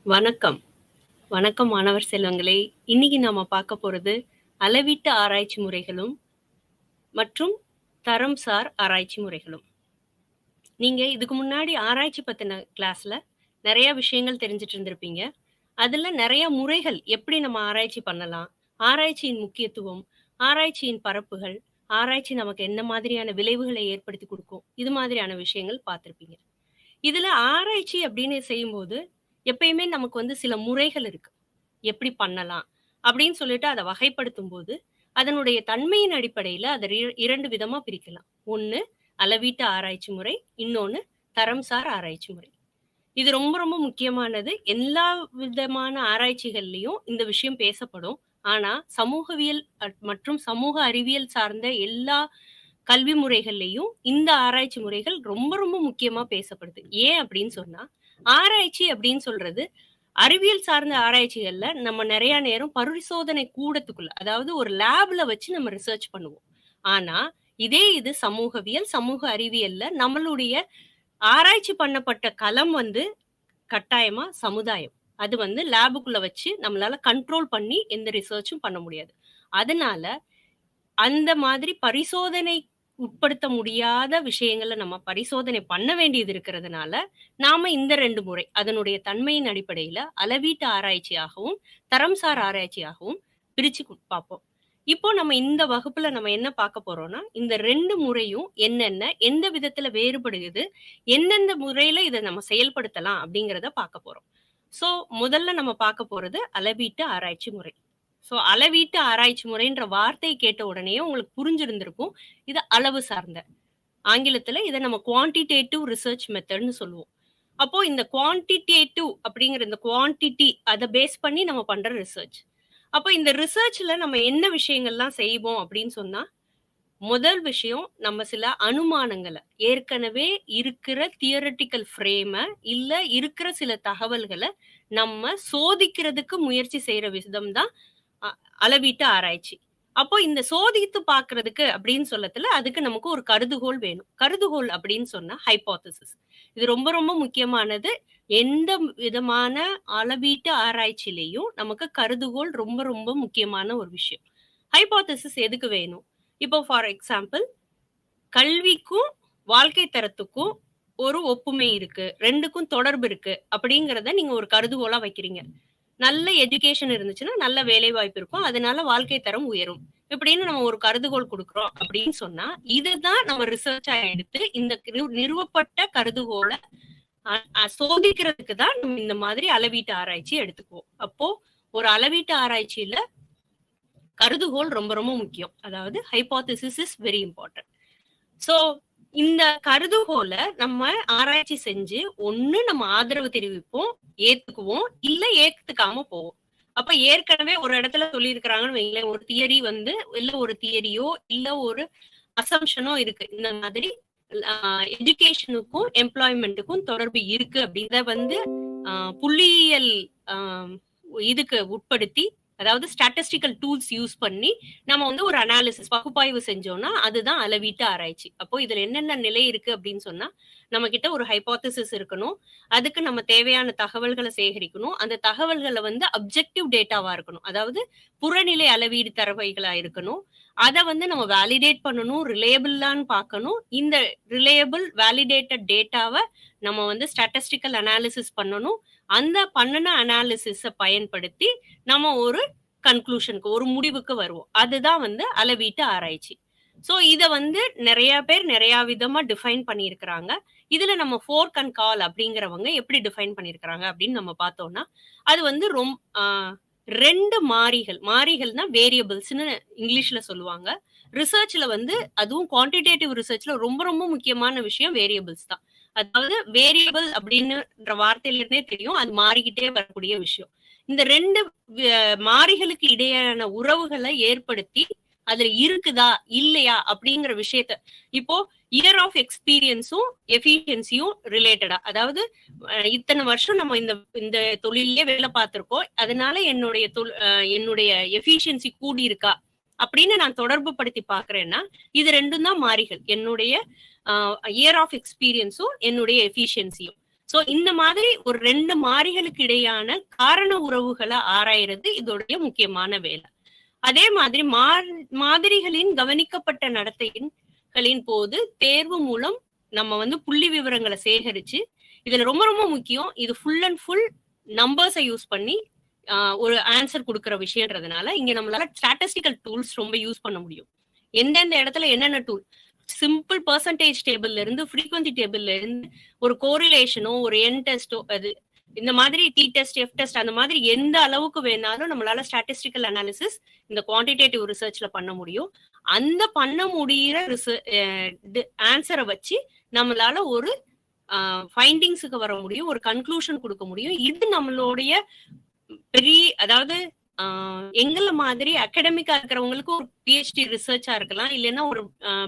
வணக்கம். வணக்கம் மாணவர் செல்வங்களே! இன்னைக்கு நாம பார்க்க போறது அளவீட்டு ஆராய்ச்சி முறைகளும் மற்றும் தரம்சார் ஆராய்ச்சி முறைகளும். நீங்க இதுக்கு முன்னாடி ஆராய்ச்சி பத்தின கிளாஸ்ல நெறைய விஷயங்கள் தெரிஞ்சுட்டு இருந்திருப்பீங்க. அதுல நெறைய முறைகள் எப்படி நம்ம ஆராய்ச்சி பண்ணலாம், ஆராய்ச்சியின் முக்கியத்துவம், ஆராய்ச்சியின் பரப்புகள், ஆராய்ச்சி நமக்கு என்ன மாதிரியான விளைவுகளை ஏற்படுத்தி குடுக்கும், இது மாதிரியான விஷயங்கள் பார்த்திருப்பீங்க. இதுல ஆராய்ச்சி அப்படின்னு செய்யும்போது, எப்பயுமே நமக்கு வந்து சில முறைகள் இருக்கு. எப்படி பண்ணலாம்? அப்படின்னு சொல்லிட்டு அத வகைப்படுத்தும்போது, அதனுடைய தன்மையின் அடிப்படையில அத 2 விதமா பிரிக்கலாம். ஒண்ணு அளவீட்டு ஆராய்ச்சி முறை, இன்னொன்னு தரம்சார் ஆராய்ச்சி முறை. இது ரொம்ப ரொம்ப முக்கியமானது. எல்லா விதமான ஆராய்ச்சிகள்லயும் இந்த விஷயம் பேசப்படும். ஆனா, சமூகவியல் மற்றும் சமூக அறிவியல் சார்ந்த எல்லா கல்வி முறைகள்லயும் இந்த ஆராய்ச்சி முறைகள் ரொம்ப ரொம்ப முக்கியமா பேசப்படுது. ஏன் அப்படின்னு சொன்னா, ஆராய்ச்சி அப்படின்னு சொல்றது அறிவியல் சார்ந்த ஆராய்ச்சிகள்ல நம்ம நெறைய நேரம் பரிசோதனை கூடத்துக்குள்ள, அதாவது ஒரு லேப்ல வச்சு நம்ம ரிசர்ச் பண்ணுவோம். ஆனா, இதே இது சமூகவியல், சமூக அறிவியல்ல நம்மளுடைய ஆராய்ச்சி பண்ணப்பட்ட களம் வந்து கட்டாயமா சமுதாயம். அது வந்து லேபுக்குள்ள வச்சு நம்மளால கண்ட்ரோல் பண்ணி எந்த ரிசர்ச்சும் பண்ண முடியாது. அதனால அந்த மாதிரி பரிசோதனை உட்படுத்த முடியாத விஷயங்கள நம்ம பரிசோதனை பண்ண வேண்டியது இருக்கிறதுனால, நாம இந்த 2 முறை அதனுடைய தன்மையின் அடிப்படையில அளவீட்டு ஆராய்ச்சியாகவும், தரம்சார் ஆராய்ச்சியாகவும் பிரிச்சு பார்ப்போம். இப்போ நம்ம இந்த வகுப்புல நம்ம என்ன பார்க்க போறோம்னா, இந்த 2 முறையும் என்னென்ன, எந்த விதத்துல வேறுபடுகிறது, எந்தெந்த முறையில இத நம்ம செயல்படுத்தலாம் அப்படிங்கிறத பார்க்க போறோம். ஸோ முதல்ல நம்ம பார்க்க போறது அளவீட்டு ஆராய்ச்சி முறை. ஸோ அளவீட்டு ஆராய்ச்சி முறைன்ற வார்த்தை கேட்ட உடனேயே உங்களுக்கு புரிஞ்சிருந்திருக்கும். இது அளவு சார்ந்த. ஆங்கிலத்துல இத நம்ம குவான்டிடேட்டிவ் ரிசர்ச் மெத்தட்ன்னு சொல்லுவோம். அப்போ இந்த குவான்டிடேட்டிவ் அப்படிங்கிற இந்த குவான்டிட்டி அத பேஸ் பண்ணி நம்ம பண்ற ரிசர்ச். அப்போ இந்த ரிசர்ச்ல நம்ம என்ன விஷயங்கள்லாம் செய்வோம் அப்படின்னு சொன்னா, முதல் விஷயம் நம்ம சில அனுமானங்கள, ஏற்கனவே இருக்கிற தியரட்டிக்கல் ஃப்ரேம, இல்ல இருக்கிற சில தகவல்கள நம்ம சோதிக்கிறதுக்கு முயற்சி செய்ற விதம் தான் அ அளவீட்டு ஆராய்ச்சி. அப்போ இந்த சோதித்து பார்க்கிறதுக்கு அப்படின்னு சொல்லத்துல, அதுக்கு நமக்கு ஒரு கருதுகோள் வேணும். கருதுகோள் அப்படின்னு சொன்னா ஹைப்போதசிஸ். இது ரொம்ப ரொம்ப முக்கியமானது. எந்த விதமான அளவீட்டு ஆராய்ச்சியிலயும் நமக்கு கருதுகோள் ரொம்ப ரொம்ப முக்கியமான ஒரு விஷயம். ஹைப்போதசிஸ் எதுக்கு வேணும்? இப்போ ஃபார் எக்ஸாம்பிள் கல்விக்கும், வாழ்க்கை தரத்துக்கும் ஒரு ஒப்புமை இருக்கு. 2க்கும் தொடர்பு இருக்கு. அப்படிங்கிறத நீங்க ஒரு கருதுகோளா வைக்கிறீங்க. நல்ல எஜுகேஷன் இருந்துச்சுன்னா, நல்ல வேலைவாய்ப்பு இருக்கும். அதனால வாழ்க்கை தரம் உயரும். இப்படின்னு நம்ம ஒரு கருதுகோள் குடுக்குறோம் அப்படின்னு சொன்னா, இதுதான் நம்ம ரிசர்ச்சா எடுத்து இந்த நிறுவப்பட்ட கருதுகோள அ அ சோதிக்கிறதுக்கு தான் நம்ம இந்த மாதிரி அளவீட்டு ஆராய்ச்சி எடுத்துக்குவோம். அப்போ ஒரு அளவீட்டு ஆராய்ச்சியில கருதுகோள் ரொம்ப ரொம்ப முக்கியம். அதாவது hypothesis is very important. So இந்த கருதுகோள நம்ம ஆராய்ச்சி செஞ்சு, ஒண்ணு நம்ம ஆதரவு தெரிவிப்போம், ஏத்துக்குவோம், இல்ல ஏத்துக்காம போவோம். அப்ப ஏற்கனவே ஒரு இடத்துல சொல்லியிருக்கிறாங்கன்னு வைங்களேன், ஒரு தியரி வந்து இல்ல ஒரு தியரியோ, இல்ல ஒரு அசம்ப்ஷனோ இருக்கு. இந்த மாதிரி அ எஜுகேஷனுக்கும், எம்ப்ளாய்மென்ட்டுக்கும் தொடர்பு இருக்கு அப்படின்றத வந்து புள்ளியியல் அ இதுக்கு உட்படுத்தி, அதாவது ஸ்டாட்டிஸ்டிக்கல் டூல்ஸ் யூஸ் பண்ணி நம்ம வந்து ஒரு அனாலிசிஸ் பகுப்பாய்வு செஞ்சோம்னா, அதுதான் அளவீட்டு ஆராய்ச்சி. அப்போ இதுல என்னென்ன நிலை இருக்கு அப்படின்னு சொன்னா, நம்ம கிட்ட ஒரு ஹைப்போதசிஸ் இருக்கணும். அதுக்கு நம்ம தேவையான தகவல்கள சேகரிக்கணும். அந்த தகவல்கள வந்து அப்ஜெக்டிவ் டேட்டாவா இருக்கணும். அதாவது புறநிலை அளவீடு தரவைகளா இருக்கணும். அத வந்து நம்ம வேலிடேட் பண்ணணும். ரிலையபிளான்னு பார்க்கணும். இந்த ரிலையபிள், வேலிடேட்டட் டேட்டாவ நம்ம வந்து ஸ்டாட்டிஸ்டிக்கல் அனாலிசிஸ் பண்ணணும். அந்த பண்ணுன அனாலிசிஸ பயன்படுத்தி நம்ம ஒரு கன்க்ளூஷனுக்கு ஒரு முடிவுக்கு வருவோம். அதுதான் வந்து அளவீட்டு ஆராய்ச்சி. சோ இத வந்து நெறைய பேர் நெறைய விதமா டிஃபைன் பண்ணியிருக்கிறாங்க. இதுல நம்ம ஃபோர்க் அண்ட் கால் அப்படிங்கிறவங்க எப்படி டிஃபைன் பண்ணியிருக்கிறாங்க அப்படின்னு நம்ம பார்த்தோம்னா, அது வந்து 2 மாறிகள். மாறிகள்னா வேரியபிள்ஸ்ன்னு இங்கிலீஷ்ல சொல்லுவாங்க. ரிசர்ச்ல வந்து அதுவும் குவான்டிடேட்டிவ் ரிசர்ச்ல ரொம்ப ரொம்ப முக்கியமான விஷயம் வேரியபிள்ஸ் தான். அதாவது வேரியபிள் அப்படின்னுன்ற வார்த்தையில இருந்தே தெரியும். அது மாறிக்கிட்டே வரக்கூடிய விஷயம். இந்த 2 மாறிகளுக்கு இடையேயான உறவுகள ஏற்படுத்தி, அதுல இருக்குதா? இல்லையா? அப்படிங்கிற விஷயத்த இப்போ இயர் ஆஃப் எக்ஸ்பீரியன்ஸும், எஃபிஷியன்சியும் ரிலேட்டடா. அதாவது இத்தன வருஷம் நம்ம இந்த இந்த தொழில்லயே வேலை பார்த்திருக்கோம். அதனால என்னுடைய எஃபிஷியன்சி கூடியிருக்கா? அப்படின்னு நான் தொடர்பு படுத்தி பார்க்கிறேன்னா, இது 2ம் தான் மாறிகள். என்னுடைய இயர் ஆஃப் எக்ஸ்பீரியன்ஸும், என்னுடைய எஃபிஷியன்சியும். சோ இந்த மாதிரி ஒரு 2 மாறிகளுக்கு இடையான காரண உறவுகளை ஆராயறது இதோடைய முக்கியமான வேலை. அதே மாதிரி மாதிரிகளின் கவனிக்கப்பட்ட நடத்தைகளின் போது தேர்வு மூலம் நம்ம வந்து புள்ளி விவரங்களை சேகரிச்சு, இதுல ரொம்ப ரொம்ப முக்கியம், இது ஃபுல் அண்ட் ஃபுல் நம்பர்ஸை யூஸ் பண்ணி ஒரு ஆன்சர் கொடுக்குற விஷயம்ன்றதுனால இங்க நம்மளால ஸ்டாட்டிஸ்டிக்கல் டூல்ஸ் ரொம்ப யூஸ் பண்ண முடியும். எந்தெந்த இடத்துல என்னென்ன டூல், சிம்பிள் பெர்சன்டேஜ் டேபிள்ல இருந்து ஃப்ரீக்வன்சி டேபிள்ல இருந்து ஒரு கோரிலேஷனோ ஒரு என் டெஸ்டோ, அது இந்த மாதிரி டி டெஸ்ட் எஃப் டெஸ்ட் அந்த மாதிரி எந்த அளவுக்கு வேணாலும் நம்மளால ஸ்டாட்டிஸ்டிக்கல் அனாலிசிஸ் இந்த குவான்டிடேட்டிவ் ரிசர்ச்ல பண்ண முடியும். அந்த பண்ண முடியிற ஆன்சரை வச்சு நம்மளால ஒரு ஃபைண்டிங்ஸுக்கு வர முடியும், ஒரு கன்க்ளூஷன் கொடுக்க முடியும். இது நம்மளுடைய பெரிய, அதாவது எங்கள மாதிரி அகாடமிக்கா இருக்கிறவங்களுக்கு ஒரு பிஹெச்டி ரிசர்ச்சா இருக்கலாம், இல்லைன்னா ஒரு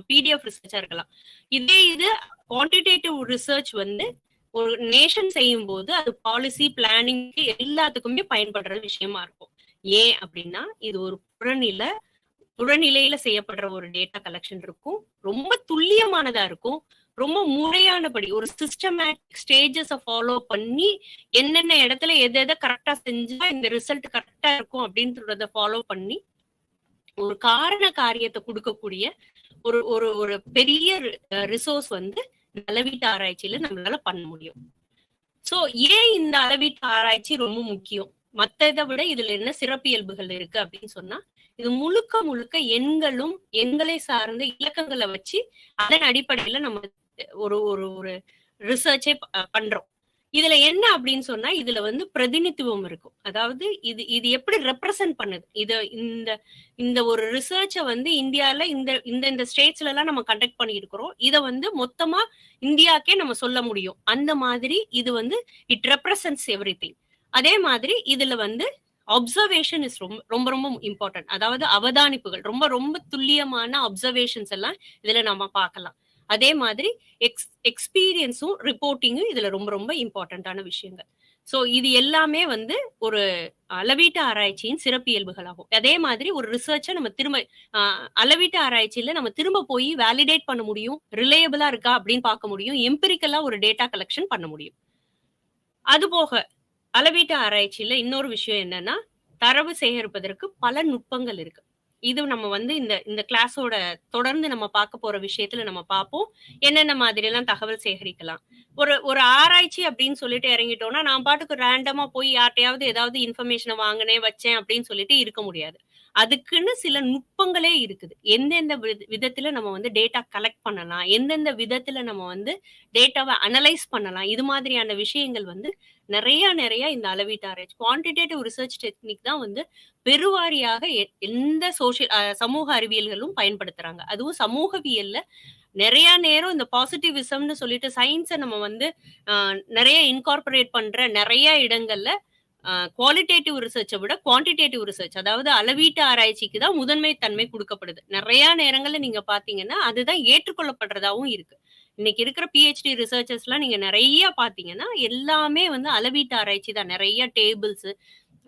பிடிஎஃப் ரிசர்ச்சா இருக்கலாம். இது குவான்டிடேட்டிவ் ரிசர்ச் வந்து ஒரு நேஷன் செய்யும் போது அது பாலிசி பிளானிங்க்கு எல்லாத்துக்குமே பயன்படுற விஷயமா இருக்கும். ஏன் அப்படின்னா இது ஒரு புறநிலையில செய்யப்படுற ஒரு டேட்டா கலெக்ஷன் இருக்கும், ரொம்ப துல்லியமானதா இருக்கும், ரொம்ப முறையானபடி ஒரு சிஸ்டமேட்டிக் ஸ்டேஜஸ் ஃபாலோ பண்ணி என்னென்ன இடத்துல எதை கரெக்டா செஞ்சா இந்த ரிசல்ட் கரெக்டா இருக்கும் அப்படின்றத ஃபாலோ பண்ணி ஒரு காரண காரியத்தை கொடுக்கக்கூடிய ஒரு ஒரு ஒரு பெரிய ரிசோர்ஸ் வந்து அளவீட்டு ஆராய்ச்சியில நம்மளால பண்ண முடியும். சோ ஏன் இந்த அளவீட்டு ஆராய்ச்சி ரொம்ப முக்கியம், மத்ததை விட இதுல என்ன சிறப்பியல்புகள் இருக்கு அப்படின்னு சொன்னா, இது முழுக்க முழுக்க எண்களும் எண்களை சார்ந்த இலக்கங்களை வச்சு அதன் அடிப்படையில நம்ம ஒரு ஒரு ஒரு ரிசர்ச்சே பண்றோம். இதுல என்ன அப்படின்னு சொன்னா, இதுல வந்து பிரதிநிதித்துவம் இருக்கும். அதாவது இது இது எப்படி ரெப்ரசன்ட் பண்ணுது, இந்த இந்த ஒரு ரிசர்ச்சை வந்து இந்தியால இந்த ஸ்டேட்ஸ்ல எல்லாம் நம்ம கண்டக்ட் பண்ணி இருக்கிறோம், இதை வந்து மொத்தமா இந்தியாக்கே நம்ம சொல்ல முடியும். அந்த மாதிரி இது வந்து இட் ரெப்ரசன்ட்ஸ் எவ்ரிதிங். அதே மாதிரி இதுல வந்து அப்சர்வேஷன் இஸ் ரொம்ப ரொம்ப ரொம்ப இம்பார்ட்டன்ட். அதாவது அவதானிப்புகள், ரொம்ப ரொம்ப துல்லியமான அப்சர்வேஷன்ஸ் எல்லாம் இதுல நம்ம பார்க்கலாம். அதே மாதிரி எக்ஸ்பீரியன்ஸும் ரிப்போர்ட்டிங்கும் இதுல ரொம்ப ரொம்ப இம்பார்ட்டன்டான விஷயங்கள். சோ இது எல்லாமே வந்து ஒரு அளவீட்டு ஆராய்ச்சியின் சிறப்பியல்புகள் ஆகும். அதே மாதிரி ஒரு ரிசர்ச்சை நம்ம திரும்ப அளவீட்டு ஆராய்ச்சியில நம்ம திரும்ப போய் வேலிடேட் பண்ண முடியும், ரிலையபிளா இருக்கா அப்படின்னு பார்க்க முடியும், எம்பிரிக்கலா ஒரு டேட்டா கலெக்ஷன் பண்ண முடியும். அது போக அளவீட்டு ஆராய்ச்சியில இன்னொரு விஷயம் என்னன்னா, தரவு சேகரிப்பதற்கு பல நுட்பங்கள் இருக்கு. இது நம்ம வந்து இந்த கிளாஸோட தொடர்ந்து நம்ம பார்க்க போற விஷயத்துல நம்ம பார்ப்போம், என்னென்ன மாதிரி எல்லாம் தகவல் சேகரிக்கலாம். ஒரு ஆராய்ச்சி அப்படின்னு சொல்லிட்டு இறங்கிட்டோம்னா, நான் பாட்டுக்கு ரேண்டமா போய் யார்ட்டையாவது ஏதாவது இன்ஃபர்மேஷனை வாங்கினேன் வச்சேன் அப்படின்னு சொல்லிட்டு இருக்க முடியாது. அதுக்குன்னு சில நுட்பங்களே இருக்குது. எந்தெந்த விதத்துல நம்ம வந்து டேட்டா கலெக்ட் பண்ணலாம், எந்தெந்த விதத்துல நம்ம வந்து டேட்டாவை அனலைஸ் பண்ணலாம், இது மாதிரியான விஷயங்கள் வந்து நிறைய இந்த அளவீட்டு ஆராய்ச்சி குவான்டிடேட்டிவ் ரிசர்ச் டெக்னிக் தான் வந்து பெருவாரியாக எந்த சமூக அறிவியல்களும் பயன்படுத்துறாங்க. அதுவும் சமூகவியல்ல நிறைய நேரம் இந்த பாசிட்டிவிசம்னு சொல்லிட்டு சயின்ஸை நம்ம வந்து நிறைய இன்கார்பரேட் பண்ற நிறைய இடங்கள்ல குவாலிட்டேட்டிவ் ரிசர்ச்சை விட குவான்டிடேட்டிவ் ரிசர்ச், அதாவது அளவீட்டு ஆராய்ச்சிக்கு தான் முதன்மை தன்மை கொடுக்கப்படுது. நிறைய நேரங்கள்ல நீங்க பாத்தீங்கன்னா அதுதான் ஏற்றுக்கொள்ளப்படுறதாவும் இருக்கு. இன்னைக்கு இருக்கிற பிஹெச்டி ரிசர்ச்சர்ஸ் எல்லாம் நீங்க நிறைய பாத்தீங்கன்னா எல்லாமே வந்து அளவீட்டு ஆராய்ச்சி தான், நிறைய டேபிள்ஸ்,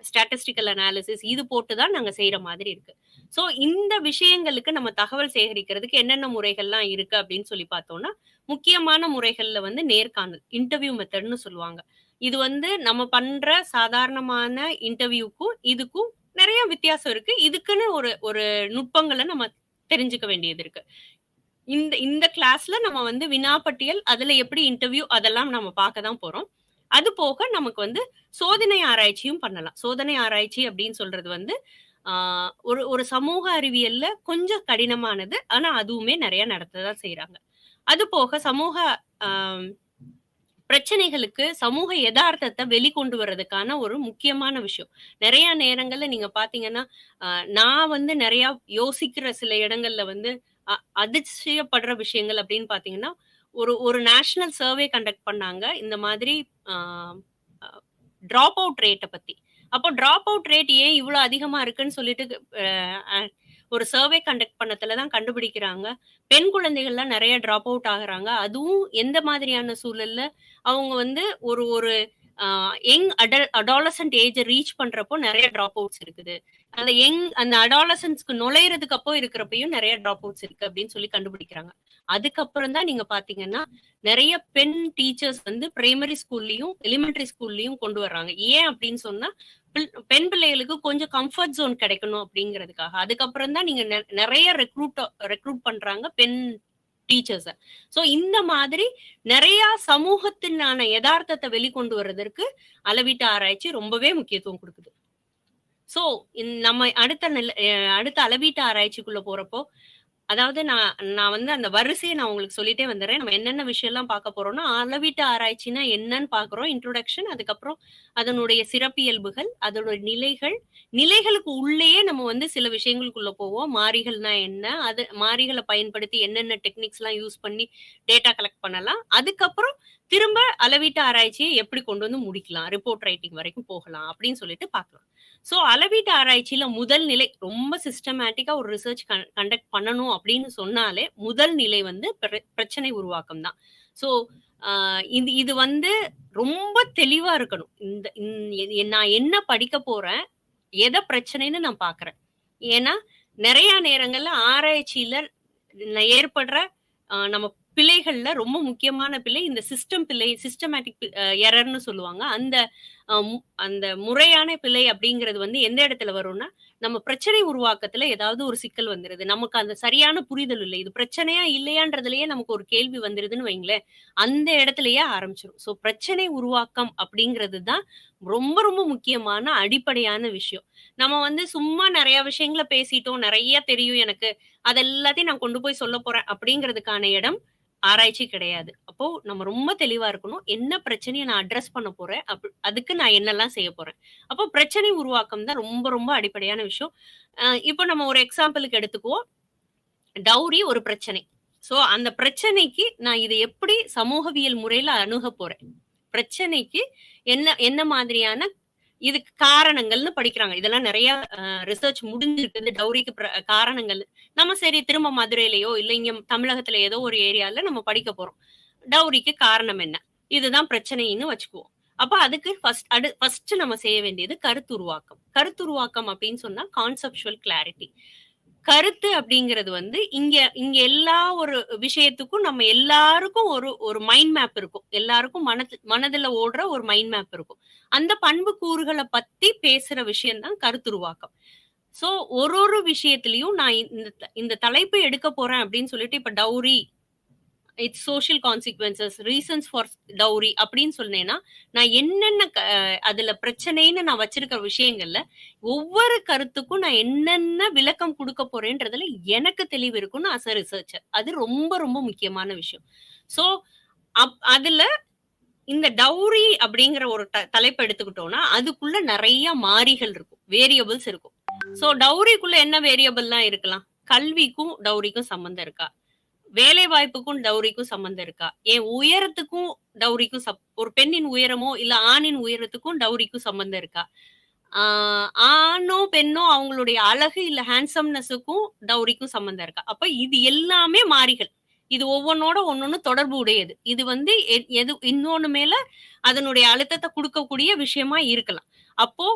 ஸ்டாட்டிஸ்டிக்கல் அனாலிசிஸ் இது போட்டுதான் நாங்க செய்யற மாதிரி இருக்கு. சோ இந்த விஷயங்களுக்கு நம்ம தகவல் சேகரிக்கிறதுக்கு என்னென்ன முறைகள்லாம் இருக்கு அப்படின்னு சொல்லி பார்த்தோம்னா, முக்கியமான முறைகள்ல வந்து நேர்காணல், இன்டர்வியூ மெத்தட்னு சொல்லுவாங்க. இது வந்து நம்ம பண்ற சாதாரணமான இன்டர்வியூக்கும் இதுக்கும் நிறைய வித்தியாசம் இருக்கு. இதுக்குன்னு ஒரு நுட்பங்களை நம்ம தெரிஞ்சுக்க வேண்டியது இருக்கு. இந்த கிளாஸ்ல நம்ம வந்து வினாப்பட்டியல், அதுல எப்படி இன்டர்வியூ, அதெல்லாம் நம்ம பார்க்க தான் போறோம். அது போக நமக்கு வந்து சோதனை ஆராய்ச்சியும் பண்ணலாம். சோதனை ஆராய்ச்சி அப்படின்னு சொல்றது வந்து ஒரு சமூக அறிவியல்ல கொஞ்சம் கடினமானது, ஆனா அதுவுமே நிறைய நடத்ததான் செய்யறாங்க. அது போக சமூக பிரச்சனைகளுக்கு சமூக யதார்த்தத்தை வெளிக்கொண்டு வர்றதுக்கான ஒரு முக்கியமான விஷயம். நிறைய நேரங்கள்ல நீங்க பாத்தீங்கன்னா, நான் வந்து நிறைய யோசிக்கிற சில இடங்கள்ல வந்து அதிர்ச்சியப்படுற விஷயங்கள் அப்படின்னு பாத்தீங்கன்னா, ஒரு நேஷனல் சர்வே கண்டக்ட் பண்ணாங்க இந்த மாதிரி டிராப் அவுட் ரேட்டை பத்தி. அப்போ டிராப் அவுட் ரேட் ஏன் இவ்வளவு அதிகமா இருக்குன்னு சொல்லிட்டு ஒரு சர்வே கண்டக்ட் பண்ணதுலதான் கண்டுபிடிக்கிறாங்க, பெண் குழந்தைகள்லாம் நிறைய டிராப் அவுட் ஆகுறாங்க. அதுவும் எந்த மாதிரியான சூழல்ல அவங்க வந்து ஒரு யங் அடாலசன்ட் ஏஜ ரீச் பண்றப்போ நெறைய ட்ராப் அவுட்ஸ் இருக்குது. அந்த அடாலசன்ஸ்க்கு நுழையறதுக்கு அப்போ இருக்கிறப்பயும் நெறைய ட்ராப் அவுட்ஸ் இருக்கு அப்படின்னு சொல்லி கண்டுபிடிக்கிறாங்க. அதுக்கப்புறம் தான் நீங்க பார்த்தீங்கன்னா, நெறைய பெண் டீச்சர்ஸ் வந்து பிரைமரி ஸ்கூல்லயும், எலிமெண்டரி ஸ்கூல்லயும் கொண்டு வர்றாங்க. ஏன் அப்படின்னு சொன்னா, பெண் பிள்ளைகளுக்கு கொஞ்சம் கம்ஃபர்ட் ஜோன் கிடைக்கணும் அப்படிங்கிறதுக்காக. அதுக்கப்புறம் தான் நீங்க நெறைய ரெக்ரூட் பண்றாங்க பெண் டீச்சர்ஸ. சோ இந்த மாதிரி நெறைய சமூகத்தினான எதார்த்தத்த வெளிக்கொண்டு வர்றதற்கு அளவீட்டு ஆராய்ச்சி ரொம்பவே முக்கியத்துவம் குடுக்குது. சோ நம்ம அடுத்த அளவீட்டு ஆராய்ச்சிக்குள்ள போறப்போ, அதாவது நான் வந்து அந்த வரிசைய நான் உங்களுக்கு சொல்லிட்டே வந்துர்றேன். நம்ம என்னென்ன விஷயம்லாம் பார்க்க போறோம்னா, அளவீட்டு ஆராய்ச்சினா என்னன்னு பார்க்குறோம். இன்ட்ரோடக்ஷன், அதுக்கப்புறம் அதனுடைய சிறப்பியல்புகள், அதோட நிலைகள், நிலைகளுக்கு உள்ளேயே நம்ம வந்து சில விஷயங்களுக்குள்ள போவோம். மாறிகள்னா என்ன? அது மாறிகள பயன்படுத்தி என்னென்ன டெக்னிக்ஸ்லாம் யூஸ் பண்ணி டேட்டா கலெக்ட் பண்ணலாம். அதுக்கப்புறம் திரும்ப அளவீட்டு ஆராய்ச்சிய எப்படி கொண்டு வந்து முடிக்கலாம்? ரிப்போர்ட் ரைட்டிங் வரைக்கும் போகலாம் அப்படின்னு சொல்லிட்டு பார்க்கலாம். சோ அளவீட்டு ஆராய்ச்சியில முதல் நிலை ரொம்ப சிஸ்டமேட்டிக்கா ஒரு ரிசர்ச் கண்டக்ட் பண்ணணும் அப்படின்னு சொன்னாலே முதல் நிலை வந்து பிரச்சனை உருவாக்கம் தான். சோ இது வந்து ரொம்ப தெளிவா இருக்கணும். நான் என்ன படிக்க போறேன், எத பிரச்சனைன்னு நான் பார்க்கிறேன். ஏன்னா நிறைய நேரங்கள்ல ஆராய்ச்சியில ஏற்படுற நம்ம பிழைகள்ல ரொம்ப முக்கியமான பிழை இந்த சிஸ்டமேட்டிக் எரர்னு சொல்லுவாங்க. அந்த முறையான பிழை அப்படிங்கிறது வந்து எந்த இடத்துல வரும்னா, நம்ம பிரச்சனை உருவாக்கத்துல ஏதாவது ஒரு சிக்கல் வந்துருது. நமக்கு அந்த சரியான புரிதல் இல்ல. இது பிரச்சனையா இல்லையான்றதுலயே நமக்கு ஒரு கேள்வி வந்துருதுன்னு வைங்களேன். அந்த இடத்துலயே ஆரம்பிச்சிரும். சோ பிரச்சனை உருவாக்கம் அப்படிங்கிறது தான் ரொம்ப ரொம்ப முக்கியமான அடிப்படையான விஷயம். நம்ம வந்து சும்மா நெறைய விஷயங்கள பேசிட்டோம். நெறைய தெரியும் எனக்கு. அது எல்லாத்தையும் நான் கொண்டு போய் சொல்லப் போறேன் அப்படிங்கிறதுக்கான இடம் ஆராய்ச்சி கிடையாது. அப்போ நம்ம ரொம்ப தெளிவா இருக்கணும். என்ன பிரச்சனைய நான் அட்ரஸ் பண்ண போறேன். அதுக்கு நான் என்னெல்லாம் செய்ய போறேன். அப்போ பிரச்சனை உருவாக்கம் தான் ரொம்ப ரொம்ப அடிப்படையான விஷயம். இப்போ நம்ம ஒரு எக்ஸாம்பிளுக்கு எடுத்துக்குவோம். டவுரி ஒரு பிரச்சனை. சோ அந்த பிரச்சனைக்கு நான் இத எப்படி சமூகவியல் முறையில அணுகப் போறேன். பிரச்சனைக்கு என்ன மாதிரியான இதுக்கு காரணங்கள்னு படிக்கிறாங்க. இதெல்லாம் நெறைய ரிசர்ச் முடிஞ்சிருக்குது. டவுரிக்கு காரணங்கள். நம்ம சரி திரும்ப மதுரையிலயோ, இல்ல இங்க தமிழகத்துல ஏதோ ஒரு ஏரியால நம்ம படிக்க போறோம். டவுரிக்கு காரணம் என்ன? இதுதான் பிரச்சனைன்னு வச்சுக்குவோம். அப்ப அதுக்கு ஃபர்ஸ்ட் நம்ம செய்ய வேண்டியது கருத்துருவாக்கம். கருத்துருவாக்கம் அப்படின்னு சொன்னா கான்செப்சுவல் கிளாரிட்டி. கருத்து அப்படிங்கிறது வந்து இங்க எல்லா ஒரு விஷயத்துக்கும் நம்ம எல்லாருக்கும் ஒரு மைண்ட் மேப் இருக்கும். எல்லாருக்கும் மனதுல ஓடுற ஒரு மைண்ட் மேப் இருக்கும். அந்த பண்பு கூறுகளை பத்தி பேசுற விஷயம் தான் கருத்துருவாக்கம். சோ ஒரு விஷயத்திலயும் நான் இந்த தலைப்பு எடுக்க போறேன் அப்படின்னு சொல்லிட்டு இப்ப dowry it's social consequences reasons for dowry அப்படின்னு சொன்னேன்னா நான் என்னென்ன அதுல பிரச்சனைன்னு நான் வச்சிருக்கிற விஷயங்கள்ல ஒவ்வொரு கருத்துக்கும் நான் என்னென்ன விளக்கம் கொடுக்க போறேன்றதுல எனக்கு தெளிவு இருக்கும்னு அஸ் அ ரிசர்ச்சர் அது ரொம்ப ரொம்ப முக்கியமான விஷயம். சோ அதுல இந்த டவுரி அப்படிங்கிற ஒரு தலைப்பு எடுத்துக்கிட்டோம்னா அதுக்குள்ள நிறைய மாறிகள் இருக்கும், வேரியபிள்ஸ் இருக்கும். சோ டவுரிக்குள்ள என்ன வேரியபிள்லாம் இருக்கலாம்? கல்விக்கும் டவுரிக்கும் சம்பந்தம் இருக்கா? வேலை வாய்ப்புக்கும் டவுரிக்கும் சம்பந்தம் இருக்கா? என் உயரத்துக்கும் டவுரிக்கும் ஒரு பெண்ணின் உயரமோ இல்ல ஆணின் உயரத்துக்கும் டவுரிக்கும் சம்பந்தம் இருக்கா? ஆணோ பெண்ணோ அவங்களுடைய அழகு இல்ல ஹேண்ட்சம்னஸுக்கும் டவுரிக்கும் சம்பந்தம் இருக்கா? அப்ப இது எல்லாமே மாறிகள். இது ஒவ்வொன்னோட ஒன்னொன்னு தொடர்பு உடையது. இது வந்து எது இன்னொன்னு மேல அதனுடைய அழுத்தத்தை கொடுக்கக்கூடிய விஷயமா இருக்கலாம். அப்போ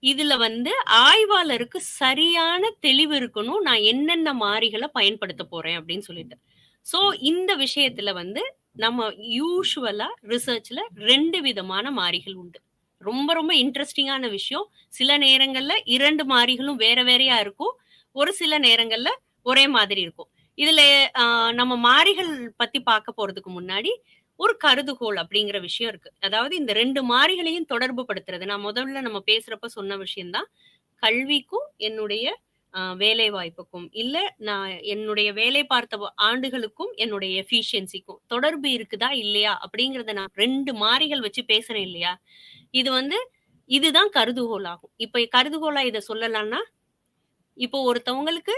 இதுல வந்து ஆய்வாளருக்கு சரியான தெளிவு இருக்கணும். நான் என்னென்ன மாறிகளை பயன்படுத்த போறேன் அப்படின்னு சொல்லிட்டு. சோ இந்த விஷயத்துல வந்து நம்ம யூசுவலா ரிசர்ச்ல 2 விதமான மாறிகள் உண்டு. ரொம்ப ரொம்ப இன்ட்ரெஸ்டிங்கான விஷயம். சில நேரங்கள்ல 2 மாறிகளும் வேற வேறையா இருக்கும். ஒரு சில நேரங்கள்ல ஒரே மாதிரி இருக்கும். இதுல நம்ம மாறிகள் பத்தி பார்க்க போறதுக்கு முன்னாடி ஒரு கருதுகோள் அப்படிங்கிற விஷயம் இருக்கு. அதாவது இந்த 2 மாறிகளையும் தொடர்பு படுத்துறது. நான் முதல்ல நம்ம பேசுறப்ப சொன்ன விஷயம்தான். கல்விக்கும் என்னுடைய வேலை வாய்ப்புக்கும் இல்ல நான் என்னுடைய வேலை பார்த்த ஆண்டுகளுக்கும் என்னுடைய எஃபிஷியன்சிக்கும் தொடர்பு இருக்குதா இல்லையா அப்படிங்கறத நான் 2 மாறிகள் வச்சு பேசுறேன் இல்லையா? இது வந்து இதுதான் கருதுகோள் ஆகும். இப்ப கருதுகோளா இத சொல்லலாம்னா இப்போ ஒருத்தவங்களுக்கு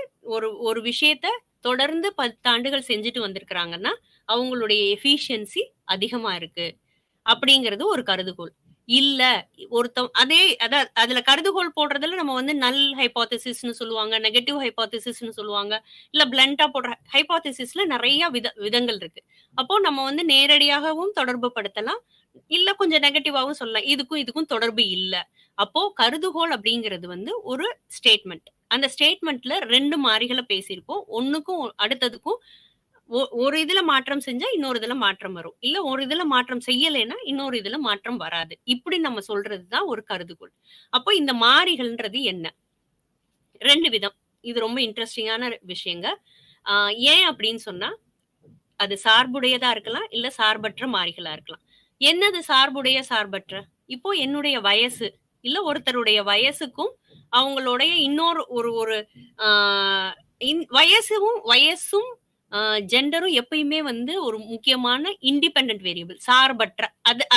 ஒரு விஷயத்த தொடர்ந்து 10 ஆண்டுகள் செஞ்சுட்டு வந்திருக்கிறாங்கன்னா அவங்களுடைய எஃபிஷியன்சி அதிகமா இருக்கு அப்படிங்கிறது ஒரு கருதுகோள். இல்ல அதே அதுல கருதுகோள் போடுறதுல நம்ம வந்து நல் ஹைபோதசிஸ்னு சொல்லுவாங்க, நெகட்டிவ் ஹைபோதசிஸ்னு சொல்லுவாங்க, இல்ல பிளண்டா போடுற ஹைபோதசிஸ்ல நிறைய விதங்கள் இருக்கு. அப்போ நம்ம வந்து நேரடியாகவும் தொடர்பு படுத்தலாம், இல்ல கொஞ்சம் நெகட்டிவாவும் சொல்லலாம். இதுக்கும் இதுக்கும் தொடர்பு இல்ல. அப்போ கருதுகோள் அப்படிங்கிறது வந்து ஒரு ஸ்டேட்மெண்ட். அந்த ஸ்டேட்மெண்ட்ல 2 மாறிகள பேசியிருக்கோம். ஒண்ணுக்கும் அடுத்ததுக்கும் ஒரு இதுல மாற்றம் செஞ்சா, இன்னொரு இதுல மாற்றம் வரும். இல்ல ஒரு இதுல மாற்றம் செய்யலைன்னா, இன்னொரு இதுல மாற்றம் வராது. இப்படி நம்ம சொல்றது தான் ஒரு கருதுகோள். அப்போ இந்த மாறிகள்ன்றது என்ன? 2 விதம். இது ரொம்ப இன்ட்ரஸ்டிங்கான விஷயங்க. ஆ ஏன் அப்படின்னு சொன்னா, அது சார்புடையதா இருக்கலாம், இல்ல சார்பற்ற மாறிகளா இருக்கலாம். என்னது சார்புடைய, சார்பற்ற? இப்போ என்னுடைய வயசு, இல்ல ஒருத்தருடைய வயசுக்கும், அவங்களுடைய இன்னொரு ஒரு ஒரு ஆ வயசும் ஜெண்டரும் எப்பயுமே வந்து ஒரு முக்கியமான இண்டிபெண்டன்ட் வேரியபிள். சார்பற்ற.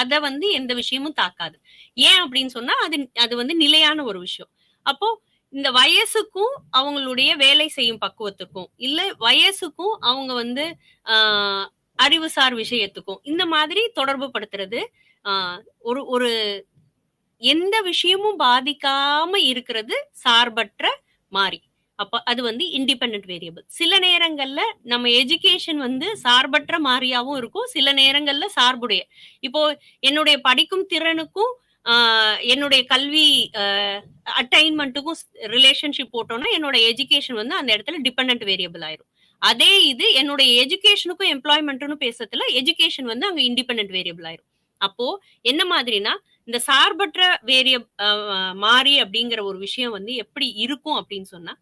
அத வந்து எந்த விஷயமும் தாக்காது. ஏன் அப்படின்னு சொன்னா, அது வந்து நிலையான ஒரு விஷயம். அப்போ இந்த வயசுக்கும், அவங்களுடைய வேலை செய்யும் பக்குவத்துக்கும், இல்ல வயசுக்கும் அவங்க வந்து ஆ அறிவுசார் விஷயத்துக்கும், இந்த மாதிரி தொடர்பு படுத்துறது, ஆ ஒரு ஒரு எந்த விஷயமும் பாதிக்காம இருக்கிறது சார்பற்ற மாறி. அப்ப அது வந்து இண்டிபெண்டன்ட் வேரியபிள். சில நேரங்கள்ல நம்ம எஜுகேஷன் வந்து சார்பற்ற மாறியாவும் இருக்கும். சில நேரங்கள்ல சார்புடைய. இப்போ என்னுடைய படிக்கும் திறனுக்கும், ஆ என்னுடைய கல்வி அ அட்டைன்மென்ட்டுக்கும் ரிலேஷன்ஷிப் போட்டோம்னா, என்னோட எஜுகேஷன் வந்து அந்த இடத்துல டிபெண்டன்ட் வேரியபிள் ஆயிரும். அதே இது என்னுடைய எஜுகேஷனுக்கும் எம்ப்ளாய்மென்ட்ன்னு பேசத்துல, எஜுகேஷன் வந்து அங்க இண்டிபெண்டன்ட் வேரியபிள் ஆயிரும். அப்போ என்ன மாதிரினா, இந்த சார்பற்ற மாறி அப்படிங்கிற ஒரு விஷயம் வந்து எப்படி இருக்கும் அப்படின்னு சொன்னா,